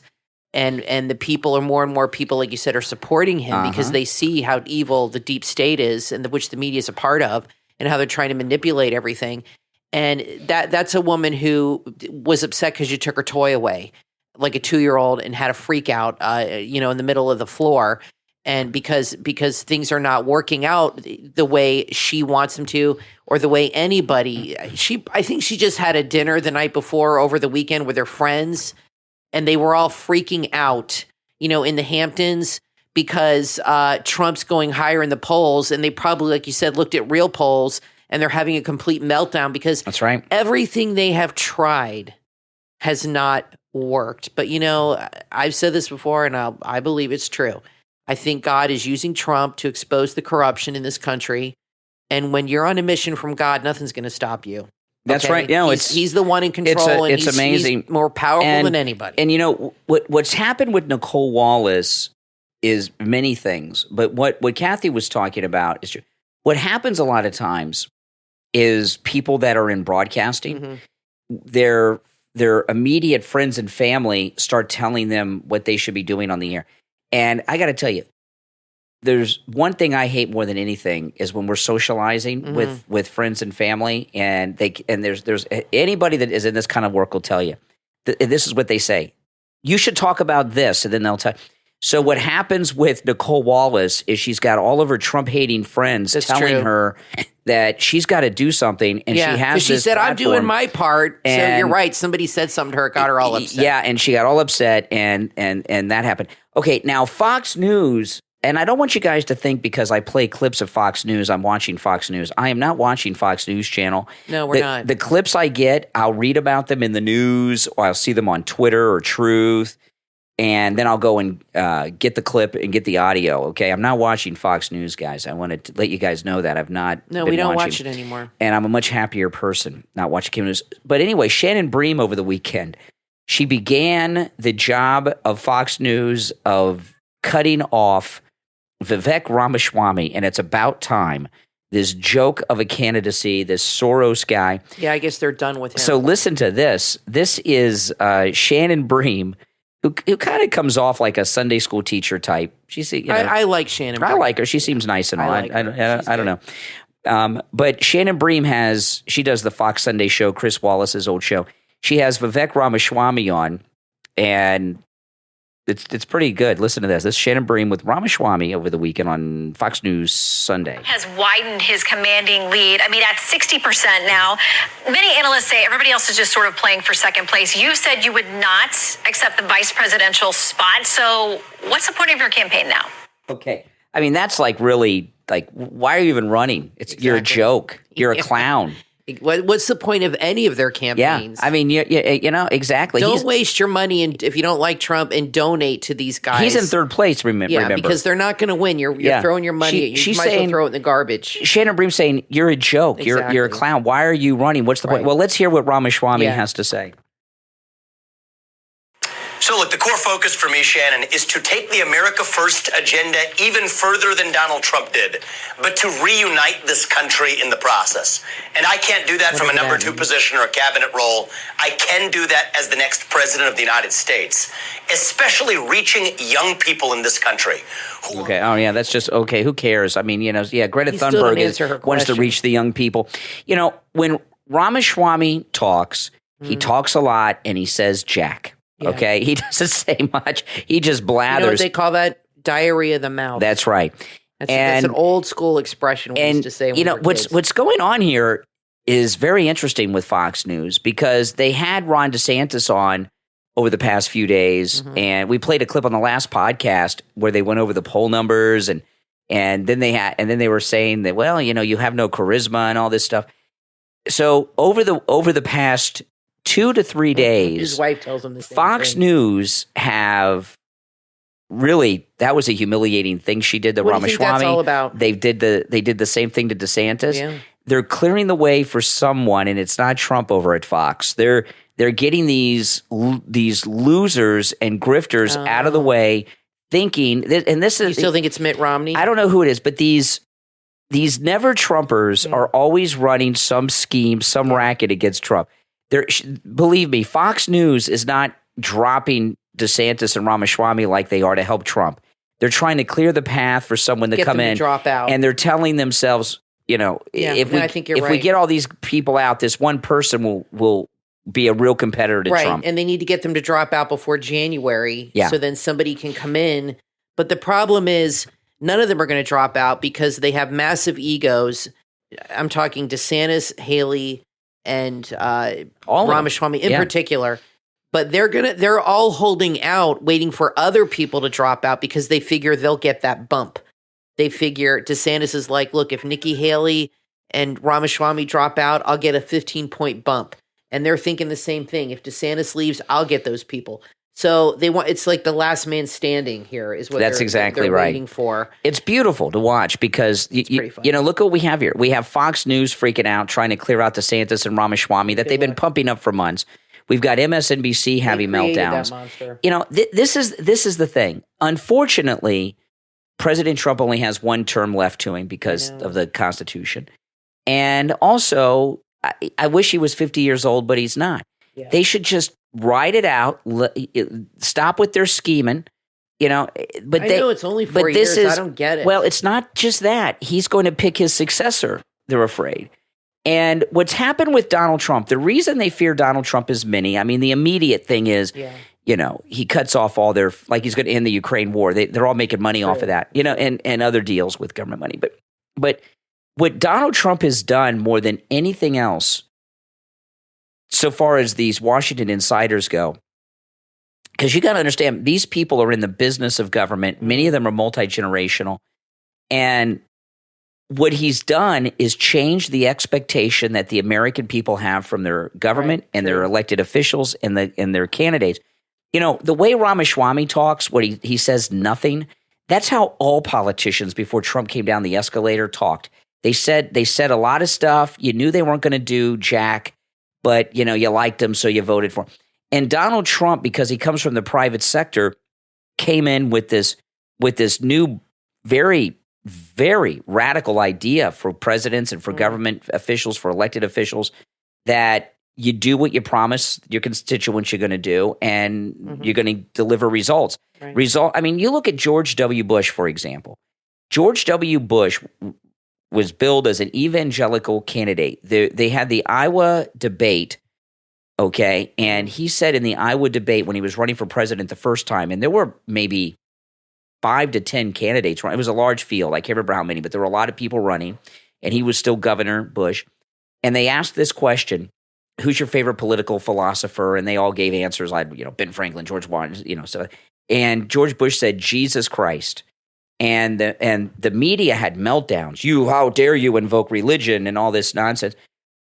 and the people are more and more people, like you said, are supporting him because they see how evil the deep state is, and which the media is a part of, and how they're trying to manipulate everything. And that's a woman who was upset because you took her toy away, like a 2-year-old, and had a freak out, in the middle of the floor. And because things are not working out the way she wants them to, or the way anybody, I think she just had a dinner the night before over the weekend with her friends, and they were all freaking out, in the Hamptons because Trump's going higher in the polls, and they probably, like you said, looked at real polls, and they're having a complete meltdown because that's right. Everything they have tried has not worked. But I've said this before, and I believe it's true. I think God is using Trump to expose the corruption in this country. And when you're on a mission from God, nothing's going to stop you. That's right. He's the one in control. It's amazing. He's more powerful than anybody. And what's happened with Nicole Wallace is many things. But what Kathy was talking about is what happens a lot of times is people that are in broadcasting, their immediate friends and family start telling them what they should be doing on the air. And I got to tell you, there's one thing I hate more than anything is when we're socializing with friends and family, and there's anybody that is in this kind of work will tell you, this is what they say. You should talk about this, and then they'll tell. So what happens with Nicole Wallace is she's got all of her Trump-hating friends telling her that she's got to do something, and she has she this said, platform. I'm doing my part. So you're right. Somebody said something to her, got her all upset. Yeah, and she got all upset, and that happened. Okay, now Fox News, and I don't want you guys to think because I play clips of Fox News, I'm watching Fox News. I am not watching Fox News Channel. No, we're not. The clips I get, I'll read about them in the news, or I'll see them on Twitter or Truth, and then I'll go and get the clip and get the audio, okay? I'm not watching Fox News, guys. I wanted to let you guys know that I've not No, been we don't watching. watch it anymore. And I'm a much happier person not watching cable news. But anyway, Shannon Bream over the weekend, she began the job of Fox News of cutting off Vivek Ramaswamy, and it's about time. This joke of a candidacy, this Soros guy. Yeah, I guess they're done with him. So listen to this. This is Shannon Bream, who kind of comes off like a Sunday school teacher type. I like Shannon Bream. I like her. She seems nice and all. I don't know. But Shannon Bream she does the Fox Sunday show, Chris Wallace's old show. She has Vivek Ramaswamy on, and It's pretty good. Listen to this. This is Shannon Bream with Ramaswamy over the weekend on Fox News Sunday. Has widened his commanding lead. I mean, at 60% now. Many analysts say everybody else is just sort of playing for second place. You said you would not accept the vice presidential spot. So what's the point of your campaign now? Okay. I mean, that's like really, like, why are you even running? You're a joke. You're a clown. What's the point of any of their campaigns? Yeah, I mean, you know, exactly. Don't waste your money if you don't like Trump and donate to these guys. He's in third place, remember. Because they're not going to win. You're throwing your money. You might as well throw it in the garbage. Shannon Bream saying, you're a joke. Exactly. You're a clown. Why are you running? What's the point? Well, let's hear what Ramaswamy has to say. So look, the core focus for me, Shannon, is to take the America First agenda even further than Donald Trump did, but to reunite this country in the process. And I can't do that from a number two position or a cabinet role. I can do that as the next president of the United States, especially reaching young people in this country. Okay. Oh, yeah. That's just okay. Who cares? I mean, you know, Greta Thunberg wants to reach the young people. You know, when Ramaswamy talks, he talks a lot and he says Jack. Yeah. Okay, he doesn't say much. He just blathers. You know what they call that? Diarrhea of the mouth. That's right. That's an old school expression we used to say. You know what's going on here is very interesting with Fox News because they had Ron DeSantis on over the past few days, and we played a clip on the last podcast where they went over the poll numbers, and then they were saying that, well, you know, you have no charisma and all this stuff. So over the past 2 to 3 days, his wife tells him the same Fox thing. News have really, that was a humiliating thing she did to What Ramaswamy. do you think that's all about? They did the same thing to DeSantis. Yeah. They're clearing the way for someone, and it's not Trump over at Fox. They're getting these losers and grifters out of the way, thinking and this is. You still think it's Mitt Romney? I don't know who it is, but these never Trumpers are always running some scheme, some racket against Trump. Believe me, Fox News is not dropping DeSantis and Ramaswamy like they are to help Trump. They're trying to clear the path for someone to come in, drop out, and they're telling themselves, you know, if we get all these people out, this one person will be a real competitor to Trump. And they need to get them to drop out before January, so then somebody can come in. But the problem is, none of them are going to drop out because they have massive egos. I'm talking DeSantis, Haley, and Ramaswamy in particular, but they're all holding out, waiting for other people to drop out because they figure they'll get that bump. They figure DeSantis is like, look, if Nikki Haley and Ramaswamy drop out, I'll get a 15-point bump. And they're thinking the same thing. If DeSantis leaves, I'll get those people. So it's like the last man standing here is what that's exactly they're right. waiting for. It's beautiful to watch because you know, look what we have here. We have Fox News freaking out, trying to clear out DeSantis and Ramaswamy that they've been pumping up for months. We've got MSNBC having meltdowns. You know, this is the thing. Unfortunately, President Trump only has one term left to him because of the Constitution, and also I wish he was 50 years old, but he's not. Yeah. They should just ride it out, stop with their scheming, you know. But I know it's only 4 years. I don't get it. Well, it's not just that. He's going to pick his successor, they're afraid. And what's happened with Donald Trump, the reason they fear Donald Trump is many. I mean, the immediate thing is, you know, he cuts off all their, like he's going to end the Ukraine war. They're all making money off of that, you know, and other deals with government money. But what Donald Trump has done more than anything else, so far as these Washington insiders go, because you got to understand, these people are in the business of government. Many of them are multi-generational. And what he's done is change the expectation that the American people have from their government and their elected officials and their candidates. You know, the way Ramaswamy talks, what he says nothing, that's how all politicians before Trump came down the escalator talked. They said a lot of stuff. You knew they weren't going to do jack, but, you know, you liked them, so you voted for him. And Donald Trump, because he comes from the private sector, came in with this new, very, very radical idea for presidents and for government officials, for elected officials, that you do what you promise your constituents you're going to do, and you're going to deliver results. I mean, you look at George W. Bush, for example. George W. Bush was billed as an evangelical candidate. They had the Iowa debate okay? And he said in the Iowa debate when he was running for president the first time, and there were maybe 5 to 10 candidates. It was a large field. I can't remember how many, but there were a lot of people running, and he was still Governor Bush. And they asked this question, who's your favorite political philosopher? And they all gave answers like, Ben Franklin, George Washington, so. And George Bush said, Jesus Christ. And the media had meltdowns. How dare you invoke religion and all this nonsense.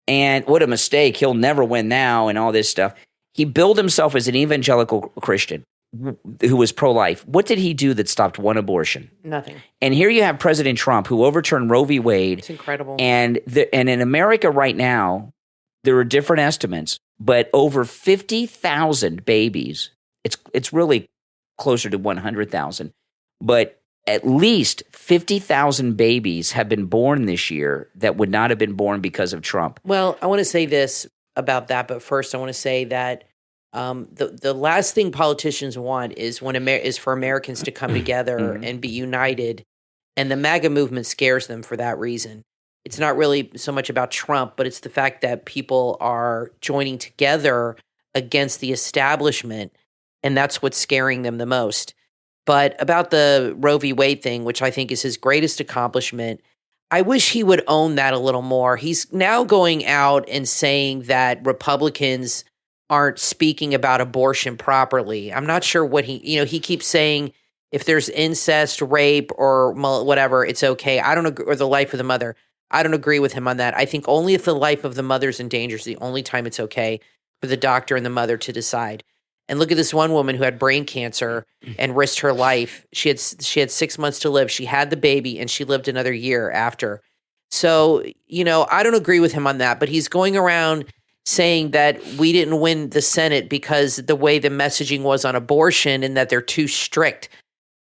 And what a mistake. He'll never win now and all this stuff. He billed himself as an evangelical Christian who was pro-life. What did he do that stopped one abortion? Nothing. And here you have President Trump who overturned Roe v. Wade. It's incredible. And in America right now, there are different estimates, but over 50,000 babies, it's really closer to 100,000, but at least 50,000 babies have been born this year that would not have been born because of Trump. Well, I want to say this about that, but first I want to say that the last thing politicians want is for Americans to come together and be united, and the MAGA movement scares them for that reason. It's not really so much about Trump, but it's the fact that people are joining together against the establishment, and that's what's scaring them the most. But about the Roe v. Wade thing, which I think is his greatest accomplishment, I wish he would own that a little more. He's now going out and saying that Republicans aren't speaking about abortion properly. I'm not sure what he keeps saying if there's incest, rape, or whatever, it's okay. I don't agree, or the life of the mother. I don't agree with him on that. I think only if the life of the mother's in danger is the only time it's okay for the doctor and the mother to decide. And look at this one woman who had brain cancer and risked her life. She had 6 months to live. She had the baby, and she lived another year after. So, I don't agree with him on that, but he's going around saying that we didn't win the Senate because the way the messaging was on abortion and that they're too strict.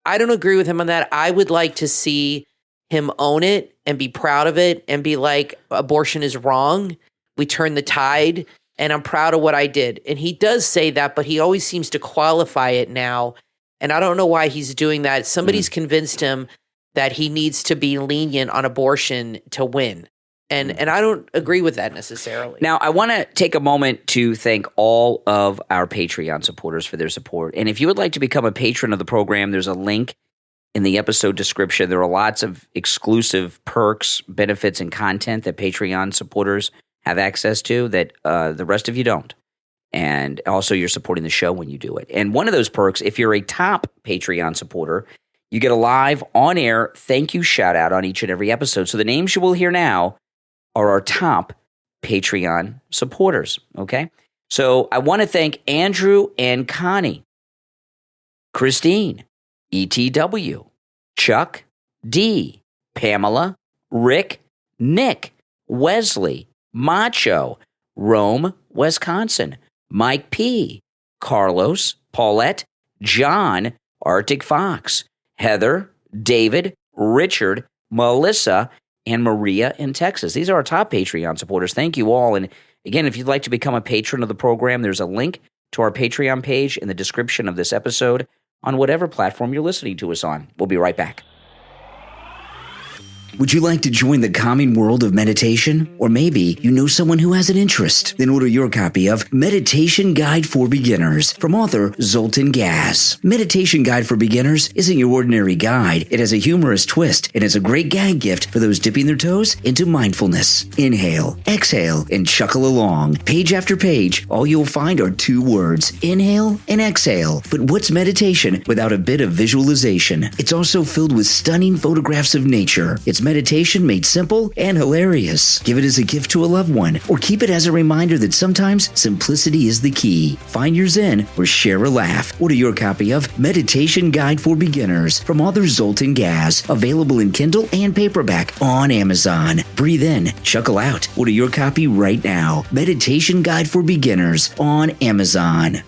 I don't agree with him on that. I would like to see him own it and be proud of it and be like, abortion is wrong. We turned the tide. And I'm proud of what I did. And he does say that, but he always seems to qualify it now. And I don't know why he's doing that. Somebody's convinced him that he needs to be lenient on abortion to win. And I don't agree with that necessarily. Now, I want to take a moment to thank all of our Patreon supporters for their support. And if you would like to become a patron of the program, there's a link in the episode description. There are lots of exclusive perks, benefits, and content that Patreon supporters have access to that the rest of you don't. And also you're supporting the show when you do it. And one of those perks, if you're a top Patreon supporter, you get a live on-air thank you shout out on each and every episode. So the names you will hear now are our top Patreon supporters, okay? So I want to thank Andrew and Connie, Christine, ETW, Chuck, D, Pamela, Rick, Nick, Wesley, Macho, Rome, Wisconsin, Mike P, Carlos, Paulette, John, Arctic Fox, Heather, David, Richard, Melissa, and Maria in Texas. These are our top Patreon supporters. Thank you all. And again, if you'd like to become a patron of the program, there's a link to our Patreon page in the description of this episode on whatever platform you're listening to us on. We'll be right back. Would you like to join the calming world of meditation? Or maybe you know someone who has an interest? Then order your copy of Meditation Guide for Beginners from author Zoltan Gass. Meditation Guide for Beginners isn't your ordinary guide. It has a humorous twist and is a great gag gift for those dipping their toes into mindfulness. Inhale, exhale, and chuckle along. Page after page, all you'll find are 2 words, inhale and exhale. But what's meditation without a bit of visualization? It's also filled with stunning photographs of nature. It's meditation made simple and hilarious. Give it as a gift to a loved one, or keep it as a reminder that sometimes simplicity is the key. Find your zen or share a laugh. Order your copy of Meditation Guide for Beginners from author Zoltan Gass, available in Kindle and paperback on Amazon. Breathe in, chuckle out. Order your copy right now. Meditation Guide for Beginners on Amazon.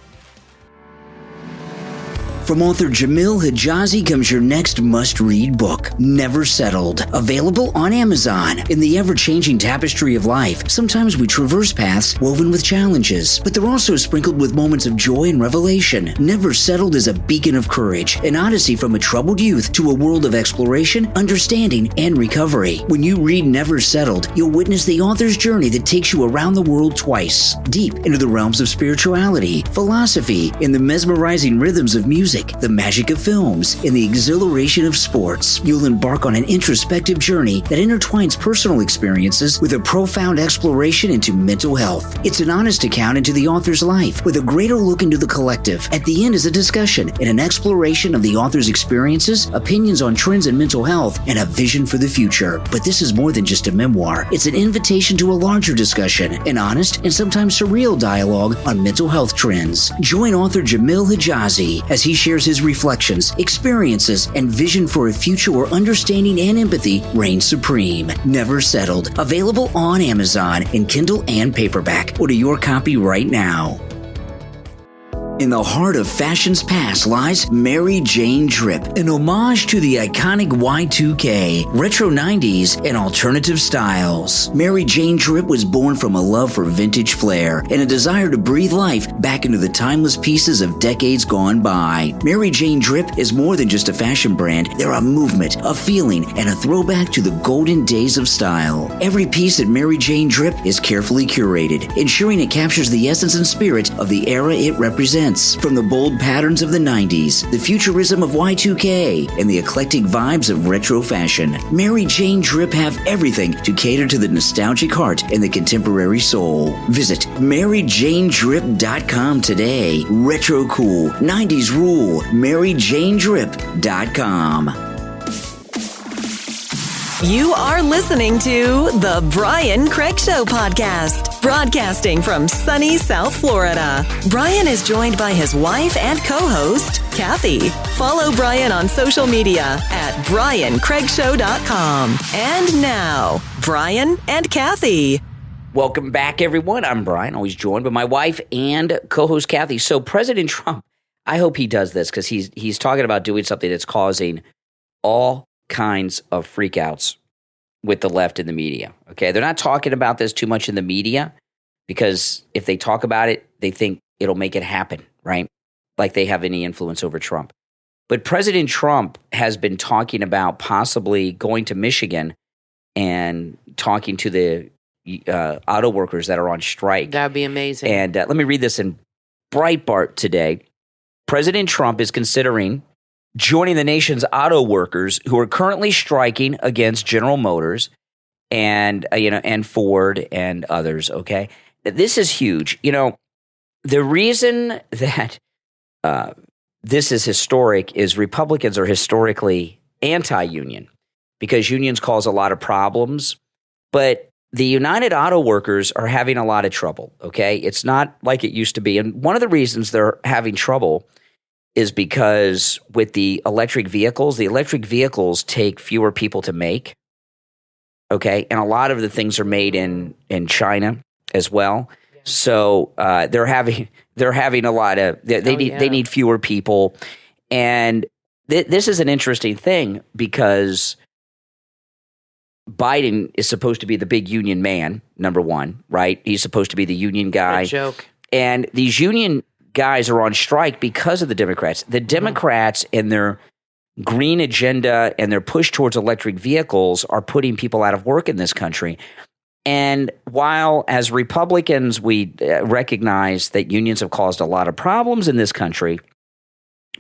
From author Jamil Hijazi comes your next must-read book, Never Settled. Available on Amazon. In the ever-changing tapestry of life, sometimes we traverse paths woven with challenges, but they're also sprinkled with moments of joy and revelation. Never Settled is a beacon of courage, an odyssey from a troubled youth to a world of exploration, understanding, and recovery. When you read Never Settled, you'll witness the author's journey that takes you around the world twice, deep into the realms of spirituality, philosophy, and the mesmerizing rhythms of music, the magic of films, and the exhilaration of sports. You'll embark on an introspective journey that intertwines personal experiences with a profound exploration into mental health. It's an honest account into the author's life, with a greater look into the collective. At the end is a discussion and an exploration of the author's experiences, opinions on trends in mental health, and a vision for the future. But this is more than just a memoir. It's an invitation to a larger discussion, an honest and sometimes surreal dialogue on mental health trends. Join author Jamil Hijazi as he shares his reflections, experiences, and vision for a future where understanding and empathy reign supreme. Never Settled. Available on Amazon in Kindle and paperback. Order your copy right now. In the heart of fashion's past lies Mary Jane Drip, an homage to the iconic Y2K, retro 90s, and alternative styles. Mary Jane Drip was born from a love for vintage flair and a desire to breathe life back into the timeless pieces of decades gone by. Mary Jane Drip is more than just a fashion brand. They're a movement, a feeling, and a throwback to the golden days of style. Every piece at Mary Jane Drip is carefully curated, ensuring it captures the essence and spirit of the era it represents. From the bold patterns of the 90s, the futurism of Y2K, and the eclectic vibes of retro fashion, Mary Jane Drip have everything to cater to the nostalgic heart and the contemporary soul. Visit MaryJaneDrip.com today. Retro cool, 90s rule, MaryJaneDrip.com. You are listening to The Brian Craig Show podcast, broadcasting from sunny South Florida. Brian is joined by his wife and co-host, Kathy. Follow Brian on social media at BrianCraigShow.com. And now, Brian and Kathy. Welcome back, everyone. I'm Brian, always joined by my wife and co-host Kathy. So President Trump, I hope he does this because he's talking about doing something that's causing all kinds of freakouts with the left in the media. Okay, they're not talking about this too much in the media because if they talk about it, they think it'll make it happen, right? Like they have any influence over Trump. But President Trump has been talking about possibly going to Michigan and talking to the auto workers that are on strike. That'd be amazing. And let me read this in Breitbart today. President Trump is considering joining the nation's auto workers who are currently striking against General Motors and and Ford and others. Okay, this is huge. The reason that this is historic is Republicans are historically anti-union because unions cause a lot of problems, but the United Auto Workers are having a lot of trouble. Okay, it's not like it used to be, and one of the reasons they're having trouble is because with the electric vehicles take fewer people to make, okay? And a lot of the things are made in China as well. So they're having a lot of they need fewer people, and this is an interesting thing because Biden is supposed to be the big union man, number one, right? He's supposed to be the union guy. Good joke. And these union guys are on strike because of the Democrats. The Democrats and their green agenda and their push towards electric vehicles are putting people out of work in this country. And while as Republicans, we recognize that unions have caused a lot of problems in this country,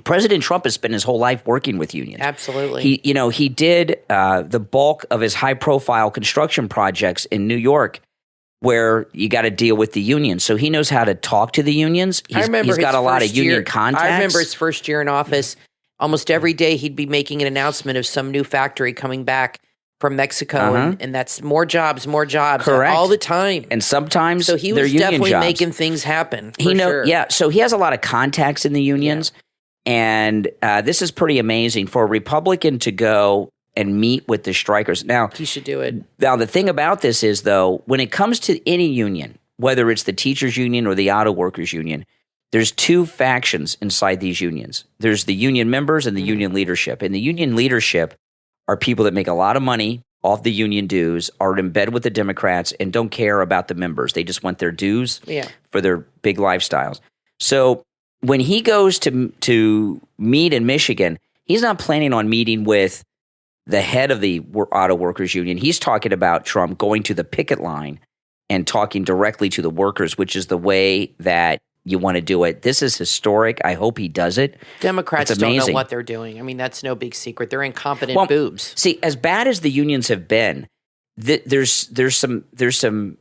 President Trump has spent his whole life working with unions. Absolutely. He did the bulk of his high-profile construction projects in New York where you got to deal with the unions. So he knows how to talk to the unions. He's got a lot of union contacts. I remember his first year in office. Almost every day he'd be making an announcement of some new factory coming back from Mexico, and that's more jobs, correct, all the time. And sometimes so he was definitely making things happen. Sure. Yeah, so he has a lot of contacts in the unions, and this is pretty amazing for a Republican to go and meet with the strikers. Now, he should do it. Now, the thing about this is, though, when it comes to any union, whether it's the teachers union or the auto workers union, there's two factions inside these unions. There's the union members and the union leadership. And the union leadership are people that make a lot of money off the union dues, are in bed with the Democrats, and don't care about the members. They just want their dues for their big lifestyles. So when he goes to meet in Michigan, he's not planning on meeting with the head of the auto workers union. He's talking about Trump going to the picket line and talking directly to the workers, which is the way that you want to do it. This is historic. I hope he does it. Democrats don't know what they're doing. I mean, that's no big secret. They're incompetent boobs. See, as bad as the unions have been, there's some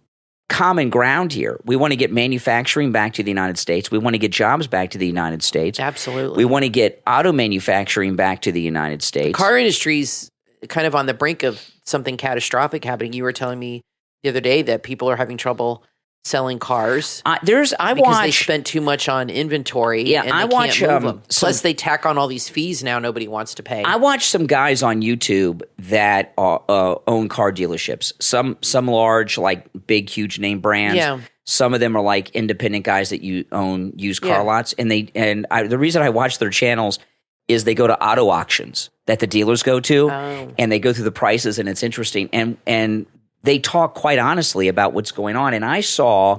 common ground here. We want to get manufacturing back to the United States. We want to get jobs back to the United States. Absolutely. We want to get auto manufacturing back to the United States. Car industry's kind of on the brink of something catastrophic happening. You were telling me the other day that people are having trouble selling cars because they spent too much on inventory. Yeah, and I they watch can't move them. Plus, they tack on all these fees now nobody wants to pay. I watch some guys on YouTube that own car dealerships. Some large, like big, huge name brands. Yeah. Some of them are like independent guys that you own used car lots. And the reason I watch their channels is they go to auto auctions that the dealers go to, and they go through the prices, and it's interesting. And they talk quite honestly about what's going on. And I saw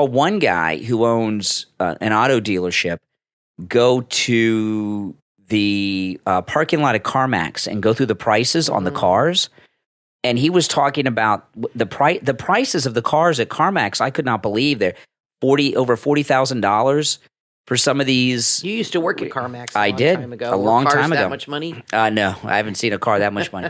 one guy who owns an auto dealership go to the parking lot at CarMax and go through the prices on the cars. And he was talking about the prices of the cars at CarMax. I could not believe they're over $40,000 for some of these. You used to work at CarMax. I did time ago. a long time ago. That much money? No, I haven't seen a car that much money.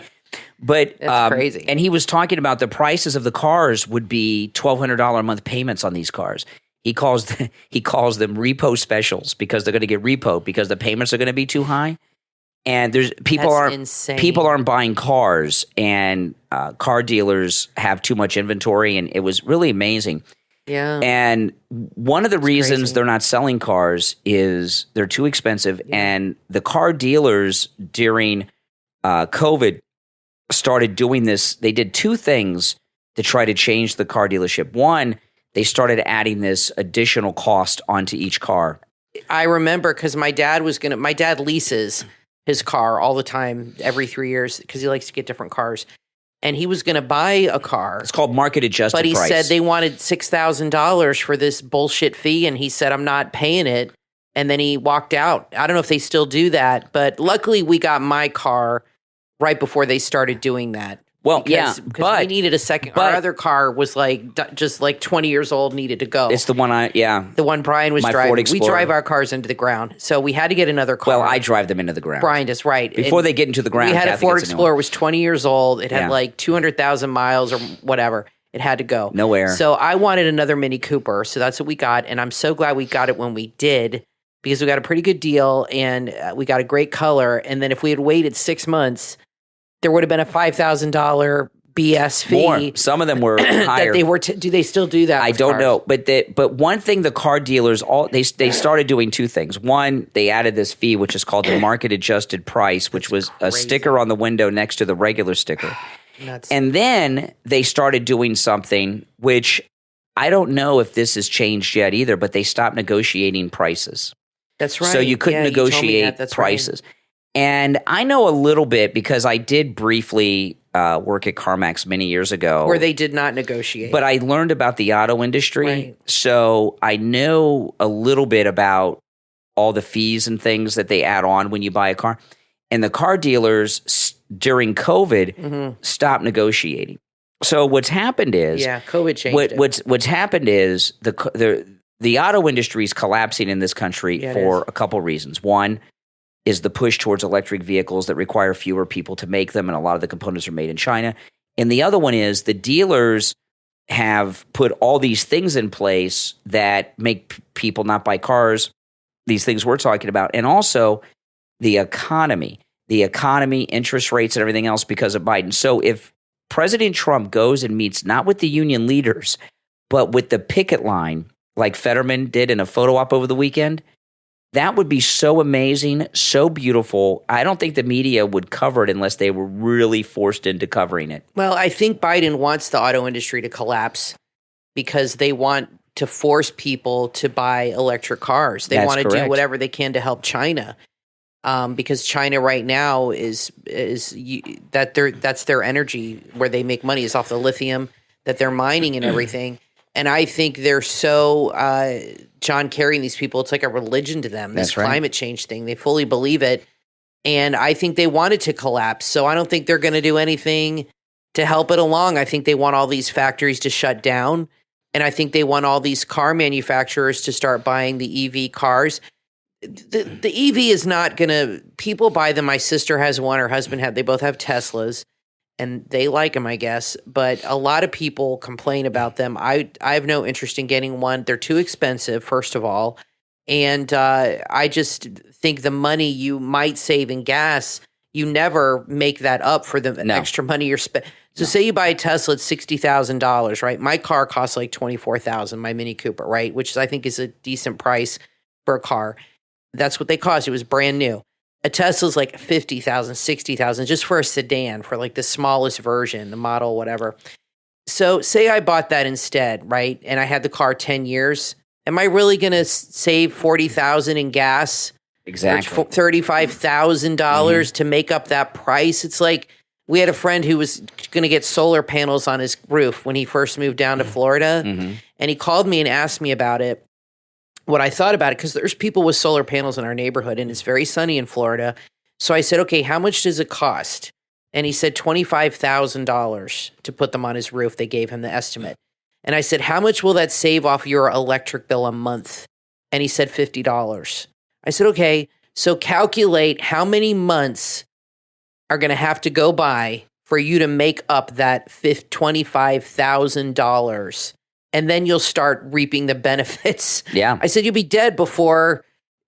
But that's crazy. And he was talking about the prices of the cars would be $1,200 a month payments on these cars. He calls them repo specials because they're going to get repo because the payments are going to be too high. And people aren't buying cars, and car dealers have too much inventory, and it was really amazing. Yeah. And one of the reasons they're not selling cars is they're too expensive, and the car dealers during COVID started doing this. They did two things to try to change the car dealership. One, they started adding this additional cost onto each car. I remember because my dad leases his car all the time, every 3 years, because he likes to get different cars. And he was going to buy a car. It's called market adjusted price. But he said they wanted $6,000 for this bullshit fee, and he said, I'm not paying it. And then he walked out. I don't know if they still do that, but luckily we got my car right before they started doing that. Well, because but we needed a second. Our other car was just 20 years old, needed to go. It's the one the one Brian was driving. Ford Explorer. We drive our cars into the ground, so we had to get another car. Well, I drive them into the ground. Brian does, right. Before they get into the ground, we had Kathy a Ford Explorer. It was 20 years old. It had 200,000 miles or whatever. It had to go. Nowhere. So I wanted another Mini Cooper, so that's what we got, and I'm so glad we got it when we did, because we got a pretty good deal, and we got a great color, and then if we had waited 6 months, there would have been a $5,000 BS fee. More. Some of them were higher. That they were. Do they still do that? I don't know, but one thing the car dealers they started doing two things. One, they added this fee which is called the market adjusted price, which was a sticker on the window next to the regular sticker. And then they started doing something which I don't know if this has changed yet either, but they stopped negotiating prices. That's right. So you couldn't negotiate prices. Right. And I know a little bit because I did briefly work at CarMax many years ago. Where they did not negotiate. But I learned about the auto industry. Right. So I know a little bit about all the fees and things that they add on when you buy a car. And the car dealers during COVID stopped negotiating. So what's happened is COVID changed it. What's happened is the auto industry is collapsing in this country for a couple reasons. One is the push towards electric vehicles that require fewer people to make them, and a lot of the components are made in China. And the other one is the dealers have put all these things in place that make people not buy cars, these things we're talking about, and also the economy, interest rates and everything else because of Biden. So if President Trump goes and meets not with the union leaders, but with the picket line, like Fetterman did in a photo op over the weekend, that would be so amazing, so beautiful. I don't think the media would cover it unless they were really forced into covering it. Well, I think Biden wants the auto industry to collapse because they want to force people to buy electric cars. They want to do whatever they can to help China, because China right now that's their energy where they make money is off the lithium that they're mining and everything. And I think they're so John Kerry and these people, it's like a religion to them. This climate change thing, they fully believe it, and I think they want it to collapse. So I don't think they're going to do anything to help it along. I think they want all these factories to shut down. And I think they want all these car manufacturers to start buying the EV cars. The EV is not going to, people buy them. My sister has one, her husband they both have Teslas, and they like them, I guess. But a lot of people complain about them. I have no interest in getting one. They're too expensive, first of all. And I just think the money you might save in gas, you never make that up for the extra money you're spending. So say you buy a Tesla at $60,000, right? My car costs like $24,000, my Mini Cooper, right? Which I think is a decent price for a car. That's what they cost. It was brand new. A Tesla's like $50,000, $60,000 just for a sedan, for like the smallest version, the model, whatever. So say I bought that instead, right? And I had the car 10 years. Am I really going to save $40,000 in gas? Exactly. $35,000 to make up that price? It's like, we had a friend who was going to get solar panels on his roof when he first moved down to Florida. And he called me and asked me about it, what I thought about it, because there's people with solar panels in our neighborhood, and it's very sunny in Florida. So I said, okay, how much does it cost? And he said $25,000 to put them on his roof. They gave him the estimate. And I said, how much will that save off your electric bill a month? And he said $50. I said, okay, so calculate how many months are going to have to go by for you to make up that $25,000, and then you'll start reaping the benefits. Yeah. I said, you'll be dead before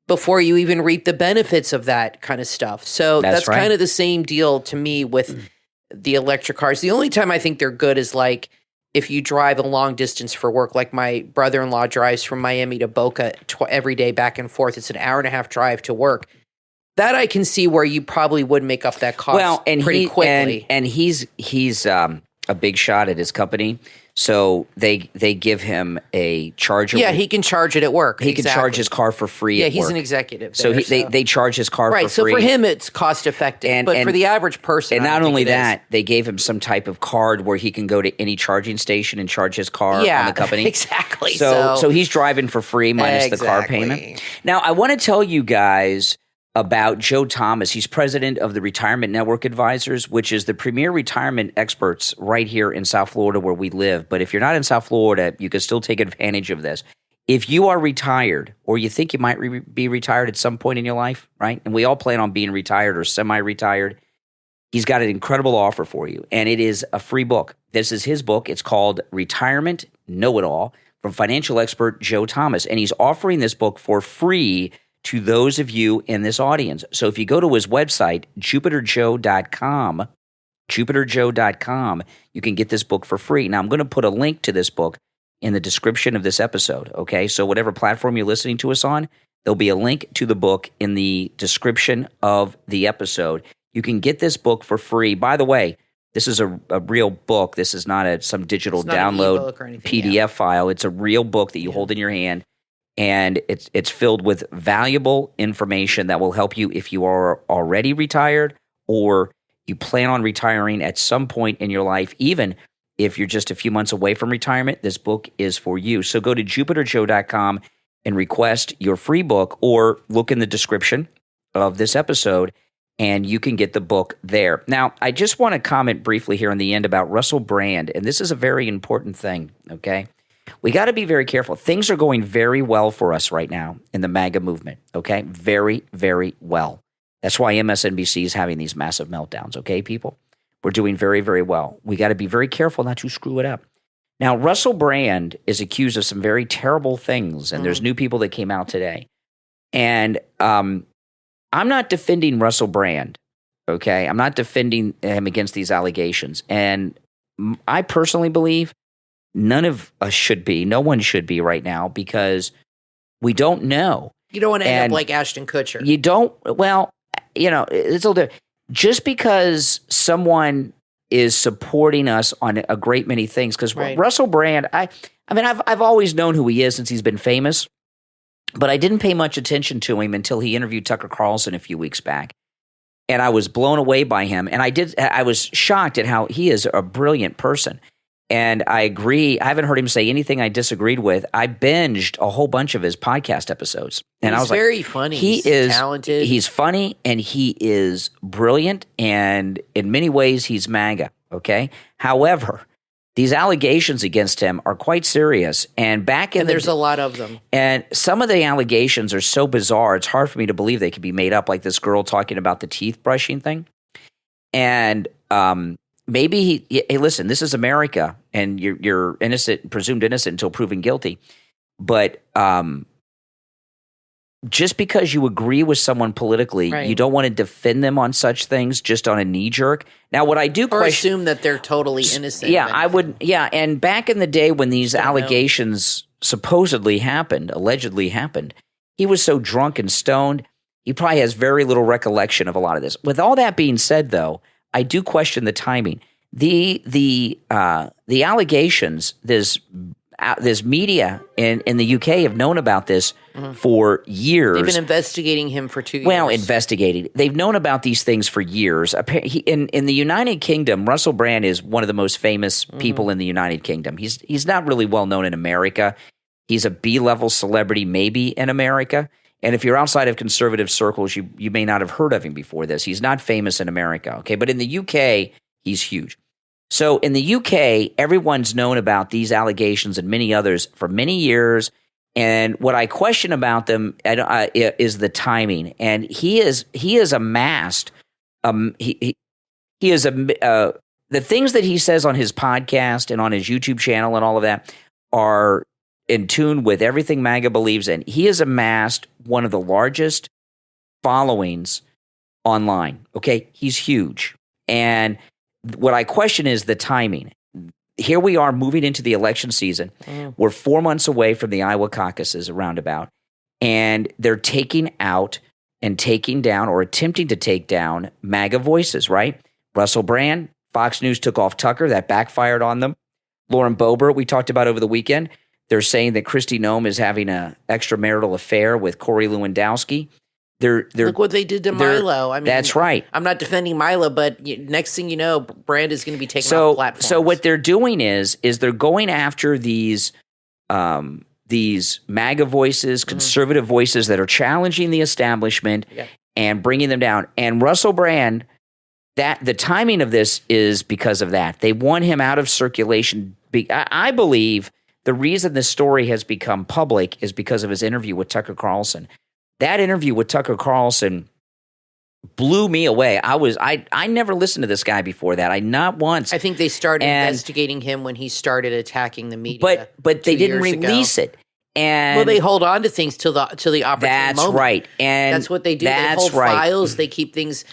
you even reap the benefits of that kind of stuff. So that's kind of the same deal to me with the electric cars. The only time I think they're good is like if you drive a long distance for work, like my brother-in-law drives from Miami to Boca every day back and forth. It's an hour and a half drive to work. That I can see where you probably would make up that cost pretty quickly. And he's a big shot at his company, so they give him a charger. Yeah, he can charge it at work. He can charge his car for free. Yeah, at he's work. an executive. So they charge his car for free. Right. So for him, it's cost effective. But for the average person, and not only that, they gave him some type of card where he can go to any charging station and charge his car on the company. Exactly. So he's driving for free minus the car payment. Now I want to tell you guys about Joe Thomas. He's president of the Retirement Network Advisors, which is the premier retirement experts right here in South Florida where we live. But if you're not in South Florida, you can still take advantage of this. If you are retired or you think you might be retired at some point in your life, right? And we all plan on being retired or semi-retired. He's got an incredible offer for you, and it is a free book. This is his book. It's called Retirement Know-It-All from financial expert Joe Thomas, and he's offering this book for free to those of you in this audience. So if you go to his website, jupiterjoe.com, you can get this book for free. Now, I'm going to put a link to this book in the description of this episode, okay? So whatever platform you're listening to us on, there'll be a link to the book in the description of the episode. You can get this book for free. By the way, this is a real book. This is not some digital download PDF file. It's a real book that you hold in your hand. And it's filled with valuable information that will help you if you are already retired or you plan on retiring at some point in your life. Even if you're just a few months away from retirement, this book is for you. So go to jupiterjoe.com and request your free book, or look in the description of this episode and you can get the book there. Now, I just want to comment briefly here in the end about Russell Brand, and this is a very important thing, okay? We got to be very careful. Things are going very well for us right now in the MAGA movement, okay? Very, very well. That's why MSNBC is having these massive meltdowns, okay, people? We're doing very, very well. We got to be very careful not to screw it up. Now, Russell Brand is accused of some very terrible things, and there's new people that came out today. And I'm not defending Russell Brand, okay? I'm not defending him against these allegations. And I personally believe none of us should be. No one should be right now because we don't know. You don't want to end up like Ashton Kutcher. You don't. Well, you know, it's a little different. Just because someone is supporting us on a great many things. Because Right. Russell Brand, I've always known who he is since he's been famous, but I didn't pay much attention to him until he interviewed Tucker Carlson a few weeks back. And I was blown away by him. And I was shocked at how he is a brilliant person. And I agree. I haven't heard him say anything I disagreed with. I binged a whole bunch of his podcast episodes. And I was very like, funny. He's talented. He's funny and he is brilliant. And in many ways, he's MAGA. Okay. However, these allegations against him are quite serious. And there's a lot of them. And some of the allegations are so bizarre, it's hard for me to believe they could be made up, like this girl talking about the teeth brushing thing. And maybe hey, listen, this is America, and you're innocent, presumed innocent until proven guilty. But just because you agree with someone politically, Right. you don't want to defend them on such things just on a knee jerk. Now, what I do Or question, assume that they're totally innocent. yeah, of I would, yeah. And back in the day when these allegations supposedly happened, allegedly happened, he was so drunk and stoned, he probably has very little recollection of a lot of this. With all that being said, though, I do question the timing. The allegations, this media in the UK have known about this for years. They've been investigating him for 2 years. Well, investigating. They've known about these things for years. In the United Kingdom, Russell Brand is one of the most famous people in the United Kingdom. He's not really well known in America. He's a B-level celebrity maybe in America. And if you're outside of conservative circles, you may not have heard of him before this. He's not famous in America, okay? But in the UK, he's huge. So in the UK, everyone's known about these allegations and many others for many years. And what I question about them is the timing. And he has amassed the things that he says on his podcast and on his YouTube channel and all of that are in tune with everything MAGA believes in. He has amassed one of the largest followings online. Okay, he's huge. And what I question is the timing. Here we are moving into the election season. We're 4 months away from the Iowa caucuses roundabout, and they're taking out and taking down or attempting to take down MAGA voices, right? Russell Brand, Fox News took off Tucker. That backfired on them. Lauren Boebert, we talked about over the weekend. They're saying that Kristi Noem is having an extramarital affair with Corey Lewandowski. Look what they did to Milo. I mean, that's right. I'm not defending Milo, but next thing you know, Brand is going to be taken off platforms. So what they're doing is they're going after these MAGA voices, conservative voices that are challenging the establishment and bringing them down. And Russell Brand, that the timing of this is because of that. They want him out of circulation. I believe the reason this story has become public is because of his interview with Tucker Carlson. That interview with Tucker Carlson blew me away. I never listened to this guy before that. Not once. I think they started investigating him when he started attacking the media. But they didn't release it. And they hold on to things till the opportune moment. That's right. And that's what they do. They hold files. They keep things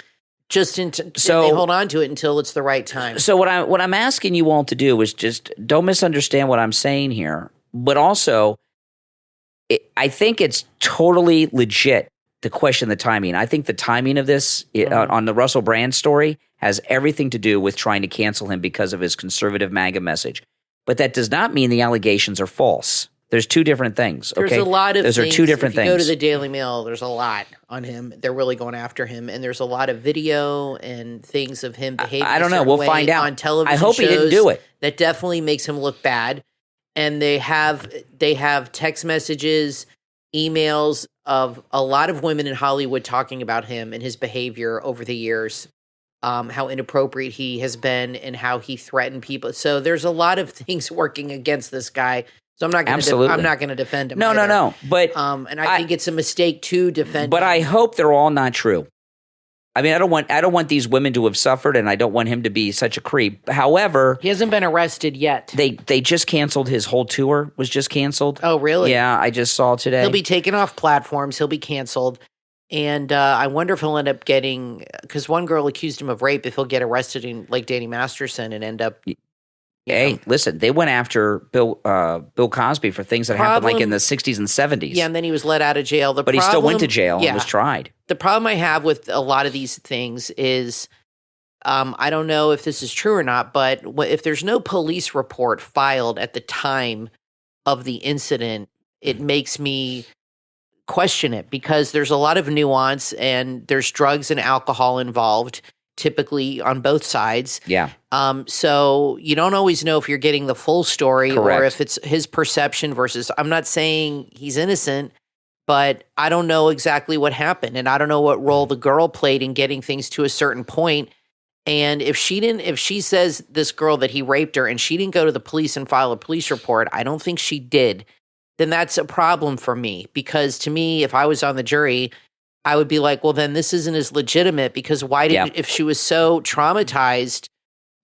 they hold on to it until it's the right time. So what I'm asking you all to do is just don't misunderstand what I'm saying here, but also I think it's totally legit to question the timing. I think the timing of this on the Russell Brand story has everything to do with trying to cancel him because of his conservative MAGA message. But that does not mean the allegations are false. There's two different things. Okay? There's a lot of things. Those are two different things. If you go to the Daily Mail, there's a lot on him. They're really going after him. And there's a lot of video and things of him behaving I don't know. We'll find out. On television I hope he didn't do it. That definitely makes him look bad. And they have text messages, emails of a lot of women in Hollywood talking about him and his behavior over the years, how inappropriate he has been and how he threatened people. So there's a lot of things working against this guy. So I'm not going to defend him. No. But and I think it's a mistake to defend. But him. I hope they're all not true. I mean, I don't want these women to have suffered, and I don't want him to be such a creep. However, he hasn't been arrested yet. They just canceled his whole tour. Was just canceled. Oh, really? Yeah, I just saw today. He'll be taken off platforms. He'll be canceled. And I wonder if he'll end up getting, because one girl accused him of rape, if he'll get arrested in like Danny Masterson and end up. Hey, listen, they went after Bill Cosby for things that happened like in the 60s and 70s. Yeah, and then he was let out of jail. But he still went to jail and was tried. The problem I have with a lot of these things is I don't know if this is true or not, but if there's no police report filed at the time of the incident, it makes me question it because there's a lot of nuance and there's drugs and alcohol involved, typically on both sides. Yeah. So you don't always know if you're getting the full story Correct. or if it's his perception versus, I'm not saying he's innocent, but I don't know exactly what happened. And I don't know what role the girl played in getting things to a certain point. And if she says this girl that he raped her and she didn't go to the police and file a police report, I don't think she did, then that's a problem for me. Because to me, if I was on the jury, I would be like, well, then this isn't as legitimate because why did if she was so traumatized,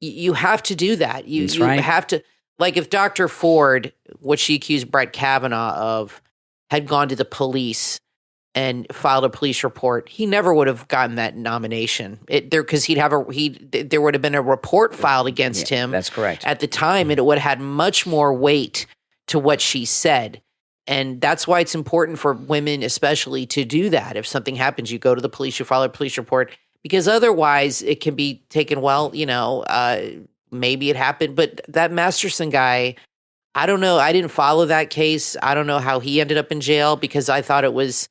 you have to do that. You have to, like if Dr. Ford, what she accused Brett Kavanaugh of, had gone to the police and filed a police report, he never would have gotten that nomination. Because there would have been a report filed against him. That's correct. At the time, and it would have had much more weight to what she said. And that's why it's important for women, especially, to do that. If something happens, you go to the police, you file a police report, because otherwise it can be taken, maybe it happened. But that Masterson guy, I don't know. I didn't follow that case. I don't know how he ended up in jail because I thought it was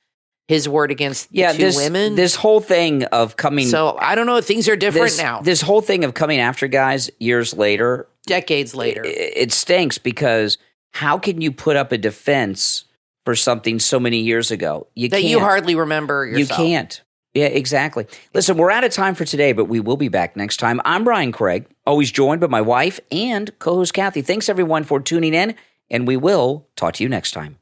his word against the two women. This whole thing of coming... So I don't know if things are different now. This whole thing of coming after guys years later... Decades later. It stinks because how can you put up a defense for something so many years ago? You hardly remember yourself. You can't. Yeah, exactly. Listen, we're out of time for today, but we will be back next time. I'm Brian Craig, always joined by my wife and co-host Kathy. Thanks, everyone, for tuning in, and we will talk to you next time.